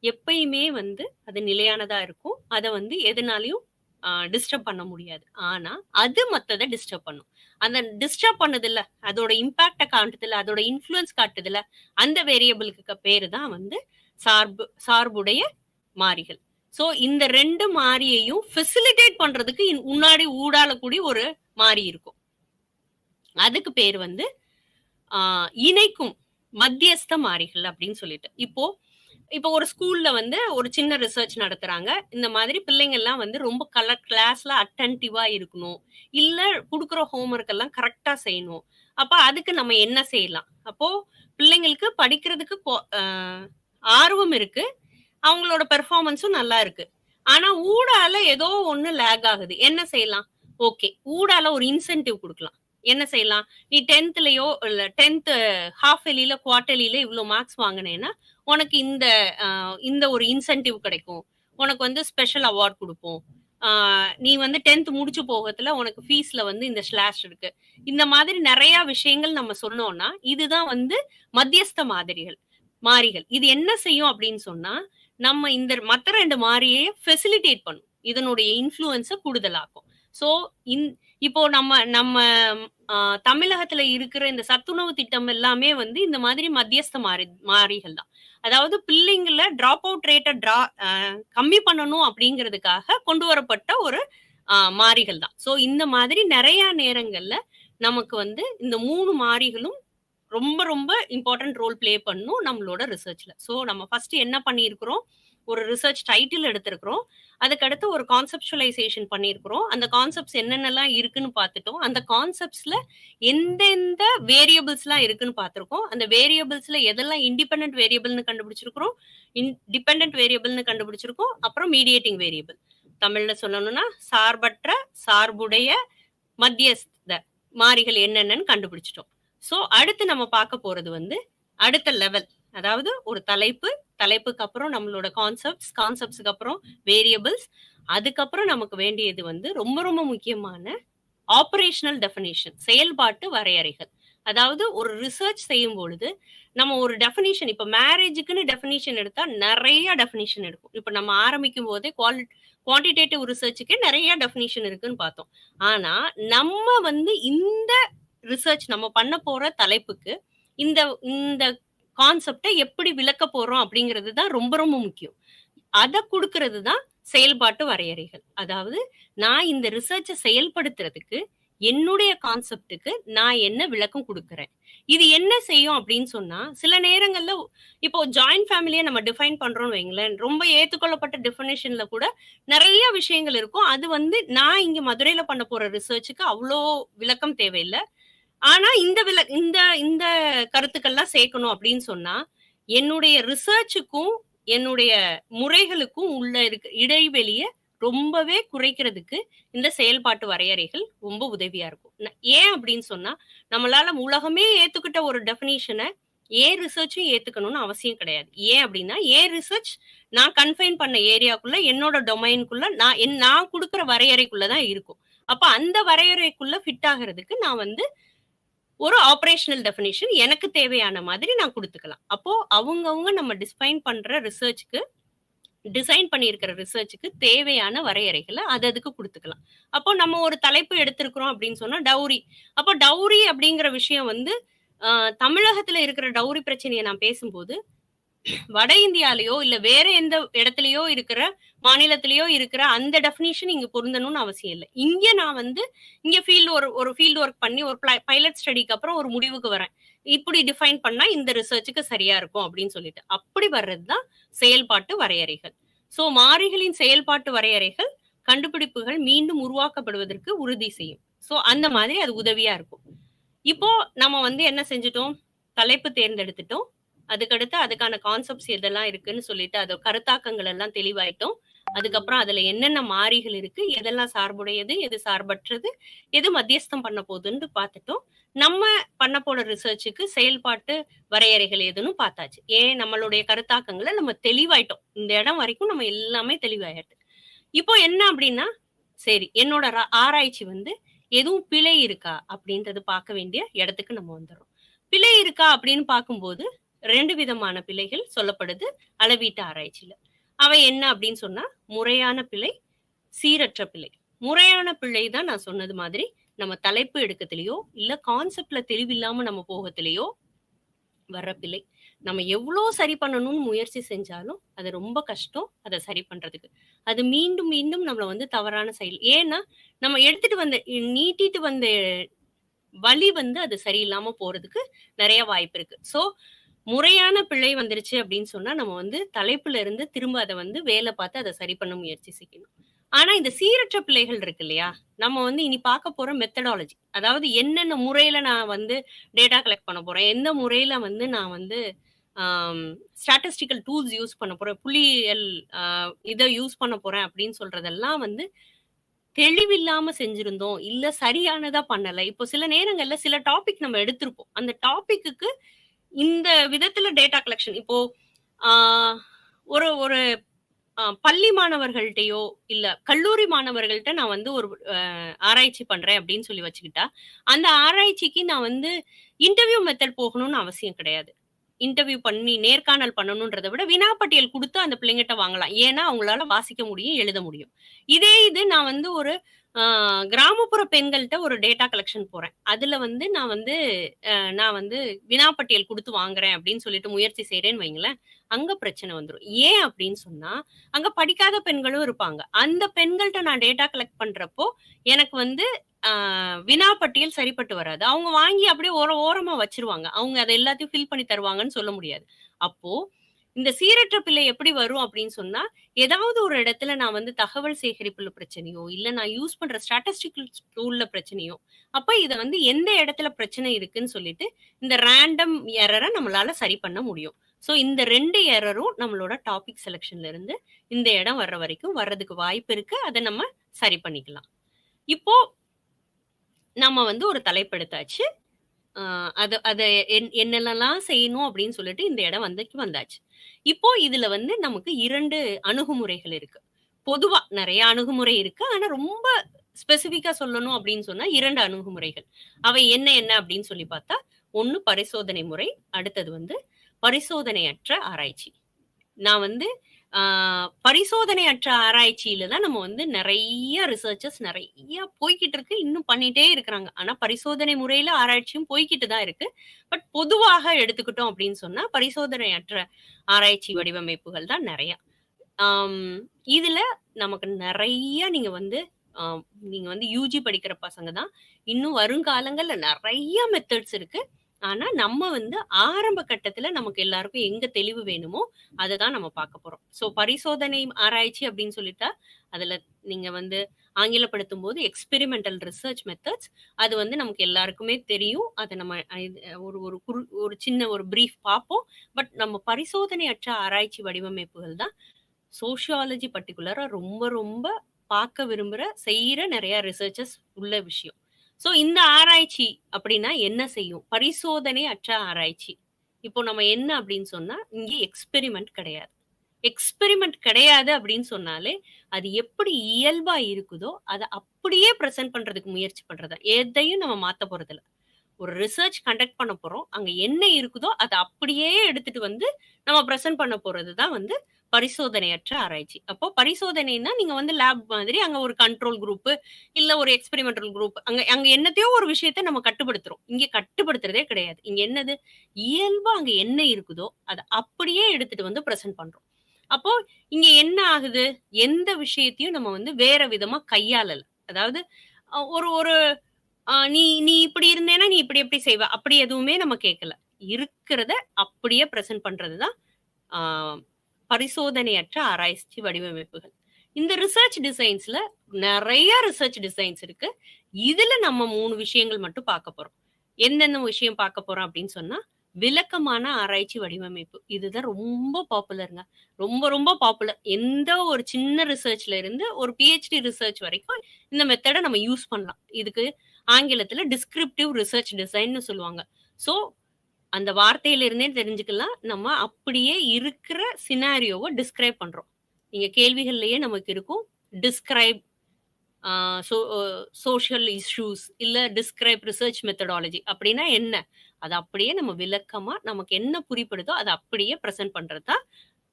எப்பயுமே வந்து அது நிலையானதா இருக்கும். அத வந்து எதுனாலயும் டிஸ்டர்ப் பண்ண முடியாது. ஆனா, அது மத்தத டிஸ்டர்ப் பண்ணும். அந்த டிஸ்டர்ப் பண்ணுதுல்ல, அதோட இம்பாக்ட்ட காட்டுதுல்ல, அதோட இன்ஃப்ளூயன்ஸ் காட்டுதுல்ல, அந்த வேரியபிளுக்கு பேரு தான் வந்து சார்புடைய மாறிகள். சோ, இந்த 2 மாறியையும் ஃபெசிலிட்டேட் பண்றதுக்கு முன்னாடி ஊடாலக்கூடிய ஒரு மாறி இருக்கும். அதுக்கு பேரு வந்து ஆ இணைக்கும் மத்தியஸ்த மாறிகள் அப்படின்னு சொல்லிட்டு. இப்போ இப்போ ஒரு ஸ்கூல்ல வந்து ஒரு சின்ன ரிசர்ச் நடத்துறாங்க. இந்த மாதிரி பிள்ளைங்கலாம் வந்து ரொம்ப கிளாஸ்ல அட்டென்டிவா இருக்கணும். இல்ல குடுக்குற ஹோம்வொர்க் எல்லாம் கரெக்ட்டா செய்யணும். அப்ப அதுக்கு நம்ம என்ன செய்யலாம்? அப்போ பிள்ளைங்களுக்கு படிக்கிறதுக்கு ஆர்வம் இருக்கு. அவங்களோட பெர்ஃபார்மன்ஸும் நல்லா இருக்கு. ஆனா ஊடால ஏதோ ஒண்ணு லேக் ஆகுது. என்ன செய்யலாம்? ஓகே. ஊடால ஒரு இன்சென்டிவ் குடுக்கலாம். என்ன செய்யலாம்? நீ 10த்லயோ இல்ல 10த் ஹால்ஃப் இயர்லில, குவார்ட்டர்லில இவ்ளோ மார்க்ஸ் வாங்குனேன்னா, உனக்கு இந்த ஒரு இன்சென்டிவ் கிடைக்கும். உனக்கு வந்து ஸ்பெஷல் அவார்ட் குடுப்போம். ஆ நீ வந்து 10த் முடிச்சு போகத்துல உனக்கு ஃபீஸ்ல வந்து இந்த ஸ்லாஷ் இருக்கு. இந்த மாதிரி நெறைய விஷயங்கள் நம்ம சொன்னோம்னா, இதுதான் வந்து மத்தியஸ்த மாறிகள். இது என்ன செய்யும் அப்படின்னு சொன்னா, நம்ம இந்த மத்த 2 மாறியை ஃபெசிலிட்டேட் பண்ணும். இதனுடைய இன்ஃப்ளூயன்ஸ கூடுதலாக்கும். சோ, இன் இப்போ நம்ம நம்ம அ தமிழகத்துல இருக்கிற இந்த சத்துணவு திட்டம் எல்லாமே வந்து இந்த மாதிரி மத்தியஸ்த மாறிகள் தான். அதாவது பிள்ளைங்கள டிராப் அவுட் ரேட்ட அ கம்மி பண்ணணும் அப்படிங்கிறதுக்காக கொண்டு வரப்பட்ட ஒரு மாறிகள் தான். சோ, இந்த மாதிரி நெறைய நேரங்கள்ல நமக்கு வந்து இந்த 3 மாறிகளும் ரொம்ப ரொம்ப இம்பார்ட்டன்ட் ரோல் ப்ளே பண்ணும் நம்மளோட ரிசர்ச்ல. சோ நம்ம ஃபர்ஸ்ட் என்ன பண்ணியிருக்கிறோம்? ஒரு ரிசர்ச் டைட்டில் எடுத்திருக்கிறோம். அதுக்கடுத்து ஒரு கான்செப்சுவலைசேஷன் பண்ணியிருக்கிறோம். அந்த கான்செப்ட்ஸ் என்னென்னலாம் இருக்குன்னு பார்த்துட்டோம். அந்த கான்செப்ட்ஸ்ல எந்தெந்த வேரியபிள்ஸ்லாம் இருக்குன்னு பார்த்திருக்கோம். அந்த வேரியபிள்ஸ்ல எதெல்லாம் இண்டிபெண்டன்ட் வேரியபிள்னு கண்டுபிடிச்சிருக்கிறோம். டிபெண்டன்ட் வேரியபிள்னு கண்டுபிடிச்சிருக்கோம். அப்புறம் மீடியேட்டிங் வேரியபிள். தமிழ்ல சொல்லணும்னா சார்பற்ற, சார்புடைய, மத்தியஸ்த மாறிகள் என்னென்னன்னு கண்டுபிடிச்சிட்டோம். சோ, அடுத்து நம்ம பார்க்க போறது வந்து அடுத்த லெவல். அதாவது ஒரு தலைப்புக்கு அப்புறம் நம்மளோட கான்செப்ட்ஸ்க்கு அப்புறம் வேரியபிள்ஸ். அதுக்கப்புறம் நமக்கு வேண்டியது வந்து ரொம்ப ரொம்ப முக்கியமான ஆப்பரேஷனல் டெஃபினிஷன். செயல்பாட்டு வரையறைகள். அதாவது ஒரு ரிசர்ச் செய்யும் பொழுது, நம்ம ஒரு டெஃபினிஷன் இப்ப மேரேஜுக்குன்னு டெஃபினிஷன் எடுத்தா நெறைய டெஃபினிஷன் இருக்கும். இப்ப நம்ம ஆரம்பிக்கும் போதே குவான்டிடேட்டிவ் ரிசர்ச்சுக்கே நெறைய டெஃபினிஷன் இருக்குன்னு பார்த்தோம். ஆனா, நம்ம வந்து இந்த ரிசர்ச் நம்ம பண்ண போற தலைப்புக்கு இந்த இந்த கான்செப்ட எப்படி விளக்க போறோம் அப்படிங்கிறது தான் ரொம்ப ரொம்ப முக்கியம். அத குடுக்கிறது தான் செயல்பாட்டு வரையறைகள். அதாவது நான் இந்த ரிசர்ச்ச செயல்படுத்துறதுக்கு என்னுடைய கான்செப்ட்க்கு நான் என்ன விளக்கம் குடுக்குறேன். இது என்ன செய்யும் அப்படின்னு சொன்னா, சில நேரங்கள்ல இப்போ ஜாயிண்ட் ஃபேமிலிய நம்ம டிஃபைன் பண்றோம்னு வைங்களேன், ரொம்ப ஏத்துக்கொள்ளப்பட்ட டெஃபினிஷன்ல கூட நெறைய விஷயங்கள் இருக்கும். அது வந்து நான் இங்க மதுரையில பண்ண போற ரிசர்ச்சுக்கு அவ்ளோ விளக்கம் தேவையில்ல. ஆனா இந்த இந்த கருத்துக்கள்லாம் சேர்க்கணும் அப்படின்னு சொன்னா, என்னுடைய ரிசர்ச்சுக்கும், என்னுடைய முறைகளுக்கும் உள்ள இடைவெளிய ரொம்பவே குறைக்கிறதுக்கு இந்த செயல்பாட்டு வரையறைகள் ரொம்ப உதவியா இருக்கும். ஏன் அப்படின்னு சொன்னா, நம்மளால உலகமே ஏத்துக்கிட்ட ஒரு டெஃபினிஷன ரிசர்ச்சும் ஏத்துக்கணும்னு அவசியம் கிடையாது. ஏன் அப்படின்னா, ரிசர்ச் நான் கன்ஃபைன் பண்ண ஏரியாக்குள்ள, என்னோட டொமைனுக்குள்ள நான் குடுக்குற வரையறைக்குள்ள தான் இருக்கும். அப்ப அந்த வரையறைக்குள்ள ஃபிட் ஆகுறதுக்கு நான் வந்து ஒரு ஆப்பரேஷனல் டெஃபினிஷன் எனக்கு தேவையான மாதிரி நான் குடுத்துக்கலாம். அப்போ அவங்கவங்க நம்ம டிசைன் பண்ணியிருக்கிற ரிசர்ச்சுக்கு தேவையான வரையறைகள அதுக்கு குடுத்துக்கலாம். அப்போ நம்ம ஒரு தலைப்பு எடுத்திருக்கிறோம் அப்படின்னு சொன்னா டவுரி. அப்போ டவுரி அப்படிங்கிற விஷயம் வந்து தமிழகத்துல இருக்கிற டவுரி பிரச்சனைய நான் பேசும்போது, வட இந்தியாலயோ இல்ல வேற எந்த இடத்துலயோ இருக்கிற மாநிலத்திலயோ இருக்கிற அந்த டெஃபினிஷன் இங்க பொருந்தணும்னு அவசியம் இல்ல. இங்க நான் வந்து இங்க ஒரு ஃபீல்ட் ஒர்க் பண்ணி ஒரு பைலட் ஸ்டடிக்கு அப்புறம் ஒரு முடிவுக்கு வரேன். இப்படி டிஃபைன் பண்ணா இந்த ரிசர்ச்சுக்கு சரியா இருக்கும் அப்படின்னு சொல்லிட்டு. அப்படி வர்றது தான் செயல்பாட்டு வரையறைகள். சோ மாறிகளின் செயல்பாட்டு வரையறைகள் கண்டுபிடிப்புகள் மீண்டும் உருவாக்கப்படுவதற்கு உறுதி செய்யும். சோ அந்த மாதிரி அது உதவியா இருக்கும். இப்போ நம்ம வந்து என்ன செஞ்சுட்டோம்? தலைப்பு தேர்ந்தெடுத்துட்டோம். அதுக்கடுத்து அதுக்கான கான்செப்ட்ஸ் எதெல்லாம் இருக்குன்னு சொல்லிட்டு அது கருத்தாக்கங்கள் எல்லாம் தெளிவாயிட்டோம். அதுக்கப்புறம் அதுல என்னென்ன மாறிகள் இருக்கு, எதெல்லாம் சார்புடையது, எது சார்பற்றது, எது மத்தியஸ்தம் பண்ண போகுதுன்னு பார்த்துட்டோம். நம்ம பண்ண போற ரிசர்ச்சுக்கு செயல்பாட்டு வரையறைகள் எதுன்னு பார்த்தாச்சு. நம்மளுடைய கருத்தாக்கங்களை நம்ம தெளிவாயிட்டோம். இந்த இடம் வரைக்கும் நம்ம எல்லாமே தெளிவாயிட்டு. இப்போ என்ன அப்படின்னா, சரி என்னோட ஆராய்ச்சி வந்து எதுவும் பிழை இருக்கா அப்படின்றது பார்க்க வேண்டிய இடத்துக்கு நம்ம வந்துடுறோம். பிழை இருக்கா அப்படின்னு பார்க்கும்போது 2 விதமான பிழைகள் சொல்லப்படுது அளவீட்டு ஆராய்ச்சியில. அவை என்ன அப்படின்னு சொன்னா, முறையான பிழை, சீரற்ற பிழை. முறையான பிழை தான் நான் சொன்னது மாதிரி நம்ம தலைப்பு எடுக்கத்திலேயோ இல்ல கான்செப்ட்ல தெளிவில்லாம நம்ம போகத்திலேயோ வர்ற பிழை. நம்ம எவ்வளோ சரி பண்ணணும்னு முயற்சி செஞ்சாலும் அது ரொம்ப கஷ்டம் அதை சரி பண்றதுக்கு. அது மீண்டும் மீண்டும் நம்மள வந்து தவறான செயல். ஏன்னா நம்ம நீட்டிட்டு வந்த வழி வந்து அது சரியில்லாம போறதுக்கு நிறைய வாய்ப்பு இருக்கு. சோ முறையான பிழை வந்துருச்சு அப்படின்னு சொன்னா நம்ம வந்து தலைப்புல இருந்து திரும்ப அதை வந்து வேலை பார்த்து அதை சரி பண்ண முயற்சி செய்யணும். ஆனா இந்த சீரற்ற பிழைகள் இருக்கு இல்லையா, நம்ம வந்து இனி பார்க்க போற மெத்தடாலஜி, அதாவது என்னென்ன முறையில நான் வந்து டேட்டா கலெக்ட் பண்ண போறேன், எந்த முறையில வந்து நான் வந்து ஸ்டாட்டிஸ்டிக்கல் டூல்ஸ் யூஸ் பண்ண போறேன், புள்ளியியல் இதை யூஸ் பண்ண போறேன் அப்படின்னு சொல்றதெல்லாம் வந்து தெளிவில்லாம செஞ்சிருந்தோம், இல்ல சரியானதா பண்ணல. இப்போ சில நேரங்கள்ல சில டாபிக் நம்ம எடுத்திருப்போம், அந்த டாபிக்கு இந்த விதத்துல டேட்டா கலெக்ஷன் இப்போ ஒரு ஒரு பள்ளி மாணவர்கள்ட்டயோ இல்ல கல்லூரி மாணவர்கள்ட்ட நான் வந்து ஒரு ஆராய்ச்சி பண்றேன் அப்படின்னு சொல்லி வச்சுக்கிட்டா, அந்த ஆராய்ச்சிக்கு நான் வந்து இன்டர்வியூ மெத்தட் போகணும்னு அவசியம் கிடையாது. இன்டர்வியூ பண்ணி நேர்காணல் பண்ணணும்ன்றதை விட வினாப்பட்டியல் கொடுத்து அந்த பிள்ளைங்கிட்ட வாங்கலாம். ஏன்னா அவங்களால வாசிக்க முடியும், எழுத முடியும். இதே இது நான் வந்து ஒரு கிராமப்புற பெண்கள்ட்ட ஒரு டேட்டா கலெக்ஷன் போறேன். அதுல வந்து நான் வந்து வினாப்பட்டியல் கொடுத்து வாங்குறேன் அப்படின்னு சொல்லிட்டு முயற்சி செய்றேன்னு வைங்களேன், அங்க பிரச்சனை வந்துரும். ஏன் அப்படின்னு சொன்னா, அங்க படிக்காத பெண்களும் இருப்பாங்க. அந்த பெண்கள்ட்ட நான் டேட்டா கலெக்ட் பண்றப்போ எனக்கு வந்து வினாப்பட்டியல் சரிப்பட்டு வராது. அவங்க வாங்கி அப்படியே ஓரமா வச்சிருவாங்க. அவங்க அதை எல்லாத்தையும் ஃபில் பண்ணி தருவாங்கன்னு சொல்ல முடியாது. அப்போ இந்த சீரற்ற பிழை எப்படி வரும் அப்படின்னு சொன்னா, ஏதாவது ஒரு இடத்துல நான் வந்து தகவல் சேகரிப்புல பிரச்சனையோ, இல்ல நான் யூஸ் பண்ற ஸ்டாட்டிஸ்டிக்கல் டூல்ல பிரச்சனையோ, அப்ப இத வந்து எந்த இடத்துல பிரச்சனை இருக்குன்னு சொல்லிட்டு, இந்த ரேண்டம் எரர நம்மளால சரி பண்ண முடியும். சோ இந்த 2 எரரும் நம்மளோட டாபிக் செலக்ஷன்ல இருந்து இந்த இடம் வர்ற வரைக்கும் வர்றதுக்கு வாய்ப்பு இருக்கு. அத நம்ம சரி பண்ணிக்கலாம். இப்போ நம்ம வந்து ஒரு தலைப்பு எடுத்தாச்சு. அத என்னென்னலாம் செய்யணும் அப்படின்னு சொல்லிட்டு இந்த இடம் வந்தாச்சு. இப்போ இதுல வந்து நமக்கு 2 அணுகுமுறைகள் இருக்கு. பொதுவா நெறைய அணுகுமுறை இருக்கு. ஆனா ரொம்ப ஸ்பெசிஃபிக்கா சொல்லணும் அப்படின்னு சொன்னா 2 அணுகுமுறைகள். அவை என்ன அப்படின்னு சொல்லி பார்த்தா, 1 பரிசோதனை முறை, அடுத்தது வந்து பரிசோதனையற்ற ஆராய்ச்சி. நான் வந்து பரிசோதனையற்ற ஆராய்ச்சியில தான் நம்ம வந்து நெறைய ரிசர்ச்சஸ் நெறைய போய்க்கிட்டு இருக்கு. இன்னும் பண்ணிட்டே இருக்கிறாங்க. ஆனா பரிசோதனை முறையில ஆராய்ச்சியும் போய்க்கிட்டு தான் இருக்கு. பட் பொதுவாக எடுத்துக்கிட்டோம் அப்படின்னு சொன்னா, பரிசோதனையற்ற ஆராய்ச்சி வடிவமைப்புகள் தான் நெறைய. இதுல நமக்கு நெறைய நீங்க வந்து யுஜி படிக்கிற பசங்க தான். இன்னும் வருங்காலங்கள்ல நெறைய மெத்தட்ஸ் இருக்கு. ஆனா நம்ம வந்து ஆரம்ப கட்டத்துல நமக்கு எல்லாருக்கும் எங்க தெளிவு வேணுமோ அததான் நம்ம பார்க்க போறோம். சோ பரிசோதனை ஆராய்ச்சி அப்படின்னு சொல்லிட்டா, அதுல நீங்க வந்து ஆங்கிலப்படுத்தும் போது எக்ஸ்பெரிமெண்டல் ரிசர்ச் மெத்தட்ஸ், அது வந்து நமக்கு எல்லாருக்குமே தெரியும். அத நம்ம ஒரு சின்ன ஒரு பிரீஃப் பார்ப்போம். பட் நம்ம பரிசோதனையற்ற ஆராய்ச்சி வடிவமைப்புகள் தான் சோசியாலஜி பர்ட்டிகுலரா ரொம்ப ரொம்ப பார்க்க விரும்புற, செய்ற நெறைய ரிசர்ச்சர்ஸ் உள்ள விஷயம். ஸோ இந்த ஆராய்ச்சி அப்படின்னா என்ன செய்யும்? பரிசோதனை அற்ற ஆராய்ச்சி. இப்போ நம்ம என்ன அப்படின்னு சொன்னா, இங்க எக்ஸ்பெரிமென்ட் கிடையாது. எக்ஸ்பெரிமென்ட் கிடையாது அப்படின்னு சொன்னாலே, அது எப்படி இயல்பா இருக்குதோ, அத அப்படியே பிரசன்ட் பண்றதுக்கு முயற்சி பண்றது தான். எதையும் நம்ம மாத்த போறதில்ல. ஒரு ரிசர்ச் கண்டக்ட் பண்ண போறோம். அங்க என்ன இருக்குதோ, அத அப்படியே எடுத்துட்டு வந்து நம்ம பிரசன்ட் பண்ண போறது தான் வந்து பரிசோதனையற்ற ஆராய்ச்சி. அப்போ பரிசோதனைன்னா, நீங்க வந்து லேப் மாதிரி அங்க ஒரு கண்ட்ரோல் குரூப், இல்ல ஒரு எக்ஸ்பெரிமெண்டல் குரூப் அங்க அங்க என்னத்தையோ ஒரு விஷயத்த நம்ம கட்டுப்படுத்துறோம். இங்க கட்டுப்படுத்துறதே கிடையாது. இங்க என்னது? இயல்பா அங்க என்ன இருக்குதோ, அத அப்படியே எடுத்துட்டு வந்து பிரசன்ட் பண்றோம். அப்போ இங்க என்ன ஆகுது? எந்த விஷயத்தையும் நம்ம வந்து வேற விதமா கையாளல. அதாவது ஒரு ஒரு நீ நீ இப்படி இருந்தேன்னா, நீ இப்படி எப்படி செய்வ? அப்படி எதுவுமே நம்ம கேட்கல. இருக்கிறத அப்படியே பிரசன்ட் பண்றது தான் ஆ பரிசோதனையற்ற ஆராய்ச்சி வடிவமைப்புகள். இந்த ரிசர்ச் டிசைன்ஸ்ல நெறைய ரிசர்ச் டிசைன்ஸ் இருக்கு. இதுல நம்ம 3 விஷயங்கள் மட்டும் பார்க்க போறோம். என்னென்ன விஷயம் பார்க்க போறோம் அப்படின்னு சொன்னா, விளக்கமான ஆராய்ச்சி வடிவமைப்பு. இதுதான் ரொம்ப பாப்புலர்ங்க. ரொம்ப ரொம்ப பாப்புலர். எந்த ஒரு சின்ன ரிசர்ச்ல இருந்து ஒரு பிஹெச்டி ரிசர்ச் வரைக்கும் இந்த மெத்தட நம்ம யூஸ் பண்ணலாம். இதுக்கு ஆங்கிலத்துல டிஸ்கிரிப்டிவ் ரிசர்ச் டிசைன்னு சொல்லுவாங்க. ஸோ அந்த வார்த்தையிலிருந்தே தெரிஞ்சுக்கலாம். நம்ம அப்படியே இருக்கிற சினாரியோவ டிஸ்கிரைப் பண்றோம். நீங்க கேள்விகள்லயே நமக்கு இருக்கும். டிஸ்கிரைப் ஆ சோ சோசியல் இஷ்யூஸ் இல்ல டிஸ்கிரைப் ரிசர்ச் மெத்தடாலஜி அப்படின்னா என்ன? அத அப்படியே நம்ம விளக்கமா நமக்கு என்ன குறிப்படுதோ, அத அப்படியே பிரசன்ட் பண்றது தான்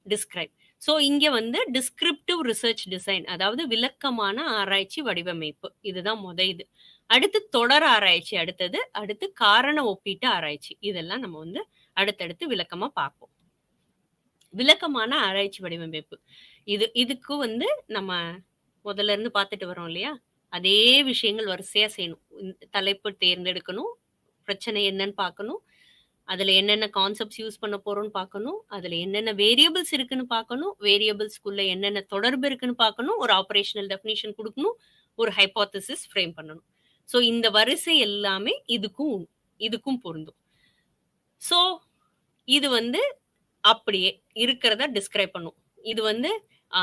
டிஸ்கிரைப். ஸோ இங்க வந்து டிஸ்கிரிப்டிவ் ரிசர்ச் டிசைன் அதாவது விளக்கமான ஆராய்ச்சி வடிவமைப்பு. இதுதான் இது. அடுத்து தொடர் ஆராய்ச்சி அடுத்தது. அடுத்து காரண ஒப்பீட்டு ஆராய்ச்சி. இதெல்லாம் நம்ம வந்து அடுத்தடுத்து விளக்கமா பார்ப்போம். விளக்கமான ஆராய்ச்சி வடிவமைப்பு. இதுக்கு வந்து நம்ம முதல்ல இருந்து பார்த்துட்டு வரோம் இல்லையா? அதே விஷயங்கள் வரிசையா செய்யணும். தலைப்பு தேர்ந்தெடுக்கணும். பிரச்சனை என்னன்னு பார்க்கணும். அதுல என்னென்ன கான்செப்ட்ஸ் யூஸ் பண்ண போறோம்னு பார்க்கணும். அதுல என்னென்ன வேரியபிள்ஸ் இருக்குன்னு பார்க்கணும். வேரியபிள்ஸ்க்குள்ள என்னென்ன தொடர்பு இருக்குன்னு பார்க்கணும். ஒரு ஆப்பரேஷனல் டெஃபினிஷன் குடுக்கணும். ஒரு ஹைப்போதசிஸ் ஃப்ரேம் பண்ணணும். ஸோ இந்த வரிசை எல்லாமே இதுக்கும் பொருந்தும். ஸோ இது வந்து அப்படியே இருக்கிறத டிஸ்கிரைப் பண்ணும். இது வந்து ஆ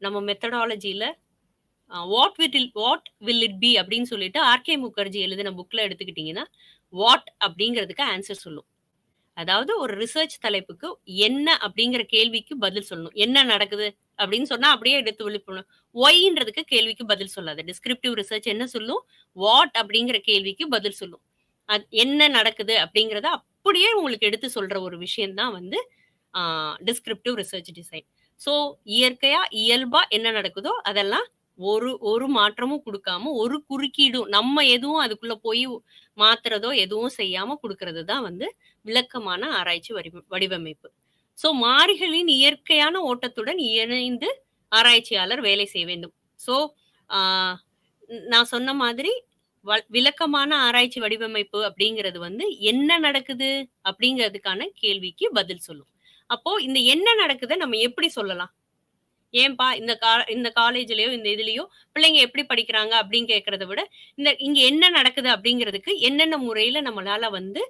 நம்ம மெத்தடாலஜில வாட் வில் இட் பி அப்படின்னு சொல்லிட்டு ஆர்.கே. முகர்ஜி எழுதின புக்ல எடுத்துக்கிட்டீங்கன்னா, வாட் அப்படிங்கிறதுக்கு ஆன்சர் சொல்லும். அதாவது ஒரு ரிசர்ச் தலைப்புக்கு என்ன அப்படிங்கிற கேள்விக்கு பதில் சொல்லணும். என்ன நடக்குது அப்படின்னு சொன்னா அப்படியே எடுத்து விழுப்பணும். ஒய்ன்றதுக்கு கேள்விக்கு பதில் சொல்லாது. டிஸ்கிரிப்டிவ் ரிசர்ச் என்ன சொல்லும்? வாட் அப்படிங்கிற கேள்விக்கு பதில் சொல்லும். என்ன நடக்குது அப்படிங்கிறத அப்படியே உங்களுக்கு எடுத்து சொல்ற ஒரு விஷயம் தான் வந்து டிஸ்கிரிப்டிவ் ரிசர்ச் டிசைன். ஸோ இயற்கையா, இயல்பா என்ன நடக்குதோ அதெல்லாம் ஒரு மாற்றமும் குடுக்காம, ஒரு குறுக்கீடும் நம்ம எதுவும் அதுக்குள்ள போய் மாத்துறதோ, எதுவும் செய்யாம குடுக்குறது தான் வந்து விளக்கமான ஆராய்ச்சி வடிவமைப்பு. ஸோ மாறிகளின் இயற்கையான ஓட்டத்துடன் இணைந்து ஆராய்ச்சியாளர் வேலை செய்ய வேண்டும். ஸோ ஆ நான் சொன்ன மாதிரி விளக்கமான ஆராய்ச்சி வடிவமைப்பு அப்படிங்கிறது வந்து என்ன நடக்குது அப்படிங்கிறதுக்கான கேள்விக்கு பதில் சொல்லும். அப்போ இந்த என்ன நடக்குத நம்ம எப்படி சொல்லலாம்? ஏன்பா இந்த காலேஜ்லயோ, இந்த இதுலயோ பிள்ளைங்க எப்படி படிக்கிறாங்க அப்படின்னு கேட்கிறத விட, இங்க என்ன நடக்குது அப்படிங்கிறதுக்கு என்னென்ன முறையில நம்மளால வந்து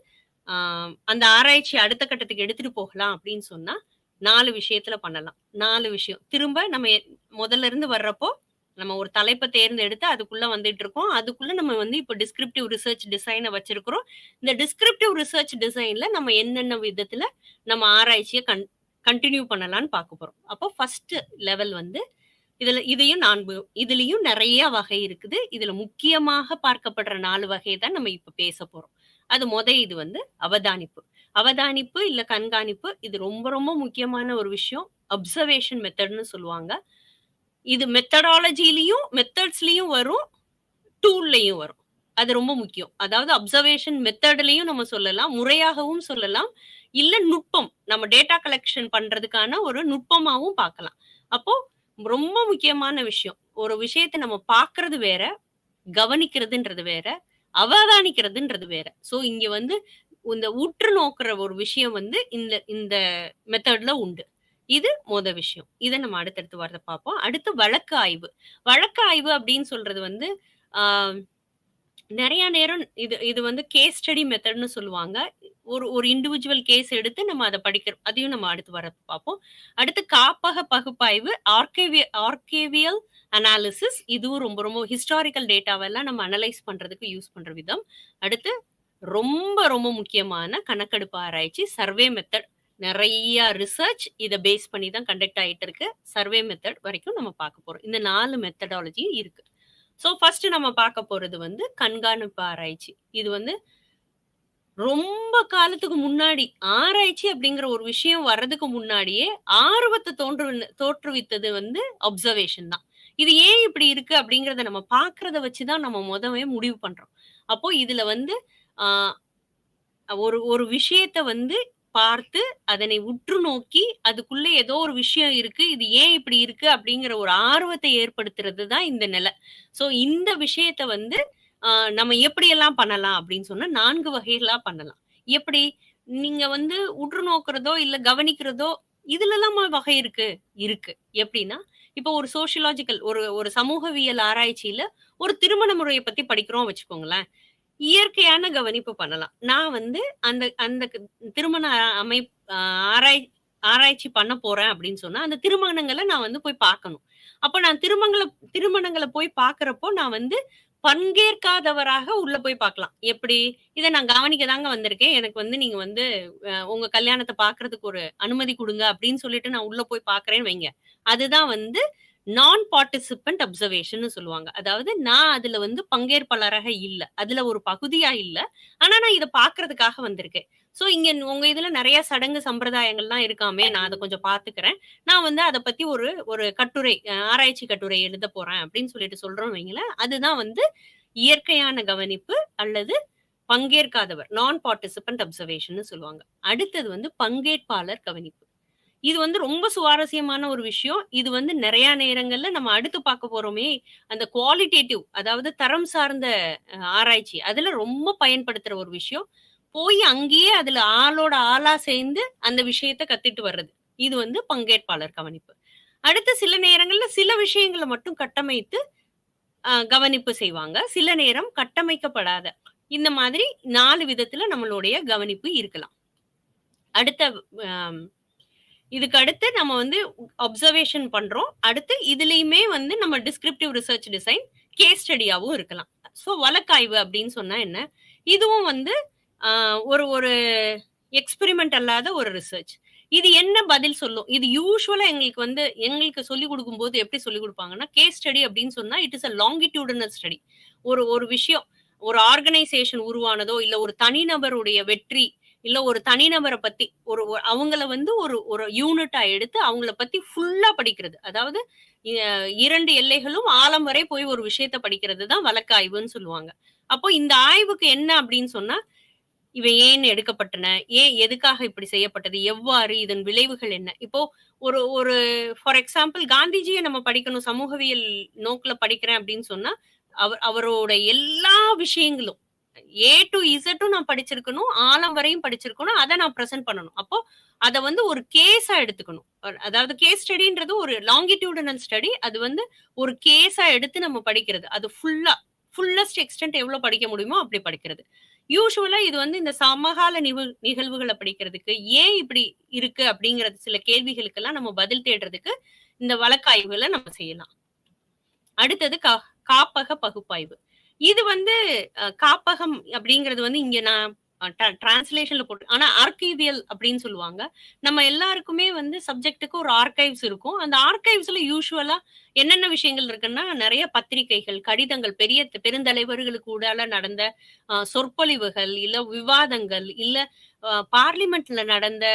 ஆ அந்த ஆராய்ச்சி அடுத்த கட்டத்துக்கு எடுத்துட்டு போகலாம் அப்படின்னு சொன்னா, 4 விஷயத்துல பண்ணலாம். 4 விஷயம். திரும்ப நம்ம முதல்ல இருந்து வர்றப்போ, நம்ம ஒரு தலைப்ப தேர்ந்தெடுத்து அதுக்குள்ள வந்துட்டு இருக்கோம். அதுக்குள்ள நம்ம வந்து இப்போ டிஸ்கிரிப்டிவ் ரிசர்ச் டிசைன வச்சிருக்கிறோம். இந்த டிஸ்கிரிப்டிவ் ரிசர்ச் டிசைன்ல நம்ம என்னென்ன விதத்துல நம்ம ஆராய்ச்சிய கன்டின்யூ பண்ணலாம்னு பார்க்க போறோம். அப்போ ஃபர்ஸ்ட் லெவல் வந்து இதுலயும் நெறைய வகை இருக்குது. இதுல முக்கியமாக பார்க்கப்படுற 4 வகைய தான் நம்ம இப்ப பேச போறோம். அது இது வந்து அவதானிப்பு. அவதானிப்பு இல்ல கண்காணிப்பு இது ரொம்ப ரொம்ப முக்கியமான ஒரு விஷயம். அப்சர்வேஷன் மெத்தட்ன்னு சொல்லுவாங்க. இது மெத்தட்ஸ்லயும் வரும். டூல்லயும் வரும். அது ரொம்ப முக்கியம். அதாவது அப்சர்வேஷன் மெத்தட்லயும் நம்ம சொல்லலாம். முறையாகவும் சொல்லலாம். இல்ல நுட்பம். நம்ம டேட்டா கலெக்ஷன் பண்றதுக்கான ஒரு நுட்பமாவும் பார்க்கலாம். அப்போ ரொம்ப முக்கியமான விஷயம். ஒரு விஷயத்த நம்ம பார்க்கிறது வேற, கவனிக்கிறதுன்றது வேற, அவதானிக்கிறதுன்றது வேற. சோ இங்க வந்து இந்த உற்று நோக்குற ஒரு விஷயம் வந்து இந்த இந்த மெத்தட்ல உண்டு. இது விஷயம். இத நம்ம அடுத்தடுத்து வரத பார்ப்போம். அடுத்து வழக்கு ஆய்வு. வழக்கு ஆய்வு அப்படின்னு சொல்றது வந்து, ஆ நெறைய நேரம் இது வந்து கேஸ் ஸ்டடி மெத்தட்ன்னு சொல்லுவாங்க. ஒரு இண்டிவிஜுவல் கேஸ் எடுத்து நம்ம அத படிக்கிறோம். அதையும் நம்ம அடுத்து வரப்ப பார்ப்போம். அடுத்து காப்பக பகுப்பாய்வு, ஆர்கைவியல் அனாலிசிஸ், இதுவும் ரொம்ப ரொம்ப ஹிஸ்டாரிக்கல் டேட்டாவெல்லாம் நம்ம அனலைஸ் பண்றதுக்கு யூஸ் பண்ற விதம். அடுத்து ரொம்ப ரொம்ப முக்கியமான கணக்கெடுப்பு ஆராய்ச்சி, சர்வே மெத்தட். நெறைய ரிசர்ச் இத பேஸ் பண்ணி தான் கண்டக்ட் ஆயிட்டு இருக்கு. சர்வே மெத்தட் வரைக்கும் நம்ம பார்க்க போறோம். இந்த 4 மெத்தடாலஜி இருக்கு. ஸோ ஃபர்ஸ்ட் நம்ம பார்க்க போறது வந்து கண்காணிப்பு ஆராய்ச்சி. இது வந்து ரொம்ப காலத்துக்கு முன்னாடி, ஆராய்ச்சி அப்படிங்கிற ஒரு விஷயம் வர்றதுக்கு முன்னாடியே, ஆர்வத்த தோற்றுவித்தது வந்து அப்சர்வேஷன் தான். இது ஏன் இப்படி இருக்கு அப்படிங்கிறத நம்ம பார்க்கிறத வச்சு தான் நம்ம மொதவே முடிவு பண்றோம். அப்போ இதுல வந்து ஆ ஒரு ஒரு விஷயத்த வந்து பார்த்து, அதனை உற்று நோக்கி, அதுக்குள்ள ஏதோ ஒரு விஷயம் இருக்கு. இது ஏன் இப்படி இருக்கு? அப்படிங்கிற ஒரு ஆர்வத்த ஏற்படுத்துறது தான் இந்த நிலை. ஸோ இந்த விஷயத்த வந்து நம்ம எப்படியெல்லாம் பண்ணலாம் அப்படின்னு சொன்னா 4 வகைகளா பண்ணலாம். எப்படி? நீங்க வந்து உற்று நோக்குறதோ, இல்ல கவனிக்கிறதோ, இதுலலாமா வகை இருக்கு? இருக்கு. எப்படின்னா, இப்போ ஒரு சோசியோலாஜிக்கல் ஒரு ஒரு சமூகவியல் ஆராய்ச்சியில ஒரு திருமண முறைய பத்தி படிக்கிறோம் வச்சுக்கோங்களேன். இயற்கையான கவனிப்பு பண்ணலாம். நான் வந்து அந்த அந்த திருமண அமைப் அ ஆராய் ஆராய்ச்சி பண்ண போறேன் அப்படின்னு சொன்னா, அந்த திருமணங்கள நான் வந்து போய் பார்க்கணும். அப்ப நான் திருமணங்கள போய் பார்க்கிறப்போ, நான் வந்து பங்கேற்காதவராக உள்ள போய் பார்க்கலாம். எப்படி? இத நான் கவனிக்க தாங்க வந்திருக்கேன். எனக்கு வந்து நீங்க வந்து உங்க கல்யாணத்த பார்க்கறதுக்கு ஒரு அனுமதி குடுங்க அப்படின்னு சொல்லிட்டு நான் உள்ள போய் பார்க்கிறேன்னு வைங்க. அதுதான் வந்து நான் பார்ட்டிசிபென்ட் அப்சர்வேஷன்னு சொல்லுவாங்க. அதாவது நான் அதுல வந்து பங்கேற்பாளராக இல்ல. அதுல ஒரு பகுதியா இல்ல. ஆனா நான் இத பார்க்கறதுக்காக வந்திருக்கேன். சோ இங்க உங்க இதுல நெறைய சடங்கு சம்பிரதாயங்கள்லாம் இருக்காமே, நான் அத கொஞ்சம் பார்த்துக்கிறேன். நான் வந்து அத பத்தி ஒரு ஒரு கட்டுரை ஆராய்ச்சி கட்டுரை எழுத போறேன் அப்படின்னு சொல்லிட்டு சொல்றோம்னு வைங்களேன். அதுதான் வந்து இயற்கையான கவனிப்பு அல்லது பங்கேற்காதவர். நான் பார்ட்டிசிபென்ட் அப்சர்வேஷன்னு சொல்லுவாங்க. அடுத்தது வந்து பங்கேற்பாளர் கவனிப்பு. இது வந்து ரொம்ப சுவாரஸ்யமான ஒரு விஷயம். இது வந்து நெறைய நேரங்கள்ல நம்ம அடுத்து பார்க்க போறோமே, அந்த குவாலிட்டேட்டிவ் அதாவது தரம் சார்ந்த ஆராய்ச்சி. அதுல ரொம்ப பயன்படுத்துற ஒரு விஷயம். போய் அங்கேயே அதுல ஆளோட ஆளா சேர்ந்து அந்த விஷயத்த கத்துட்டு வர்றது. இது வந்து பங்கேற்பாளர் கவனிப்பு. அடுத்து சில நேரங்கள்ல சில விஷயங்கள மட்டும் கட்டமைத்து கவனிப்பு செய்வாங்க. சில நேரம் கட்டமைக்கப்படாத. இந்த மாதிரி 4 விதத்துல நம்மளுடைய கவனிப்பு இருக்கலாம். அடுத்த அ இதுக்கு அடுத்து நம்ம வந்து அப்சர்வேஷன் பண்றோம். அடுத்து இதுலயுமே வந்து நம்ம டிஸ்கிரிப்டிவ் ரிசர்ச் டிசைன், கேஸ் ஸ்டடியாவும் இருக்கலாம். ஸோ வழக்காய்வு அப்படின்னு சொன்னா என்ன? இதுவும் வந்து ஒரு ஒரு எக்ஸ்பெரிமெண்ட் அல்லாத ஒரு ரிசர்ச். இது என்ன பதில் சொல்லும்? இது யூசுவலா எங்களுக்கு சொல்லிக் குடுக்கும்போது எப்படி சொல்லிக் குடுப்பாங்கன்னா, கேஸ் ஸ்டடி அப்படின்னு சொன்னா, இட் இஸ் அ லாங்கிட்யூடினல் ஸ்டடி. ஒரு ஒரு விஷயம், ஒரு ஆர்கனைசேஷன் உருவானதோ, இல்ல ஒரு தனிநபருடைய வெற்றி, இல்ல ஒரு தனிநபர பத்தி ஒரு அவங்கள வந்து ஒரு ஒரு யூனிட்டா எடுத்து அவங்கள பத்தி ஃபுல்லா படிக்கிறது. அதாவது 2 எல்லைகளும் ஆழம் வரை போய் ஒரு விஷயத்த படிக்கிறது தான் வழக்காய்வுன்னு சொல்லுவாங்க. அப்போ இந்த ஆய்வுக்கு என்ன அப்படின்னு சொன்னா, இவை ஏன் எடுக்கப்பட்டன? ஏன் எதுக்காக இப்படி செய்யப்பட்டது? எவ்வாறு? இதன் விளைவுகள் என்ன? இப்போ ஒரு ஒரு ஃபார் எக்ஸாம்பிள் காந்திஜிய நம்ம படிக்கணும். சமூகவியல் நோக்குல படிக்கிறேன் அப்படின்னு சொன்னா, அவரோட எல்லா விஷயங்களும் ஏ டூ இசட்டும் நான் படிச்சிருக்கணும். ஆழம் வரையும் படிச்சிருக்கணும். அத நான் பிரசன்ட் பண்ணணும். அப்போ அத வந்து ஒரு கேஸா எடுத்துக்கணும். அதாவது கேஸ் ஸ்டடின்றது ஒரு லாங்கிட்யூடினல் ஸ்டடி. அது வந்து ஒரு கேஸா எடுத்து நம்ம படிக்கிறது. அது ஃபுல்லஸ்ட் எக்ஸ்டென்ட் எவ்ளோ படிக்க முடியுமோ அப்படி படிக்கிறது. யூசுவலா இது வந்து இந்த சமகால நிகழ்வுகள படிக்கிறதுக்கு, ஏன் இப்படி இருக்கு அப்படிங்கிறது சில கேள்விகளுக்கெல்லாம் நம்ம பதில் தேடுறதுக்கு இந்த வழக்காய்வுகள நம்ம செய்யலாம். அடுத்தது காப்பக பகுப்பாய்வு. இது வந்து காப்பகம் அப்படிங்கிறது வந்து இங்க நான் டிரான்ஸ்லேஷன்ல போட்டு ஆனா ஆர்கைவியல் அப்படின்னு சொல்லுவாங்க. நம்ம எல்லாருக்குமே வந்து சப்ஜெக்ட்டுக்கு ஒரு ஆர்கைவ்ஸ் இருக்கும். அந்த ஆர்கைவ்ஸ்ல யூசுவலா என்னென்ன விஷயங்கள் இருக்குன்னா, நெறைய பத்திரிக்கைகள், கடிதங்கள், பெருந்தலைவர்களுக்கு கூடால நடந்த சொற்பொழிவுகள், இல்ல விவாதங்கள், இல்ல பார்லிமென்ட்ல நடந்த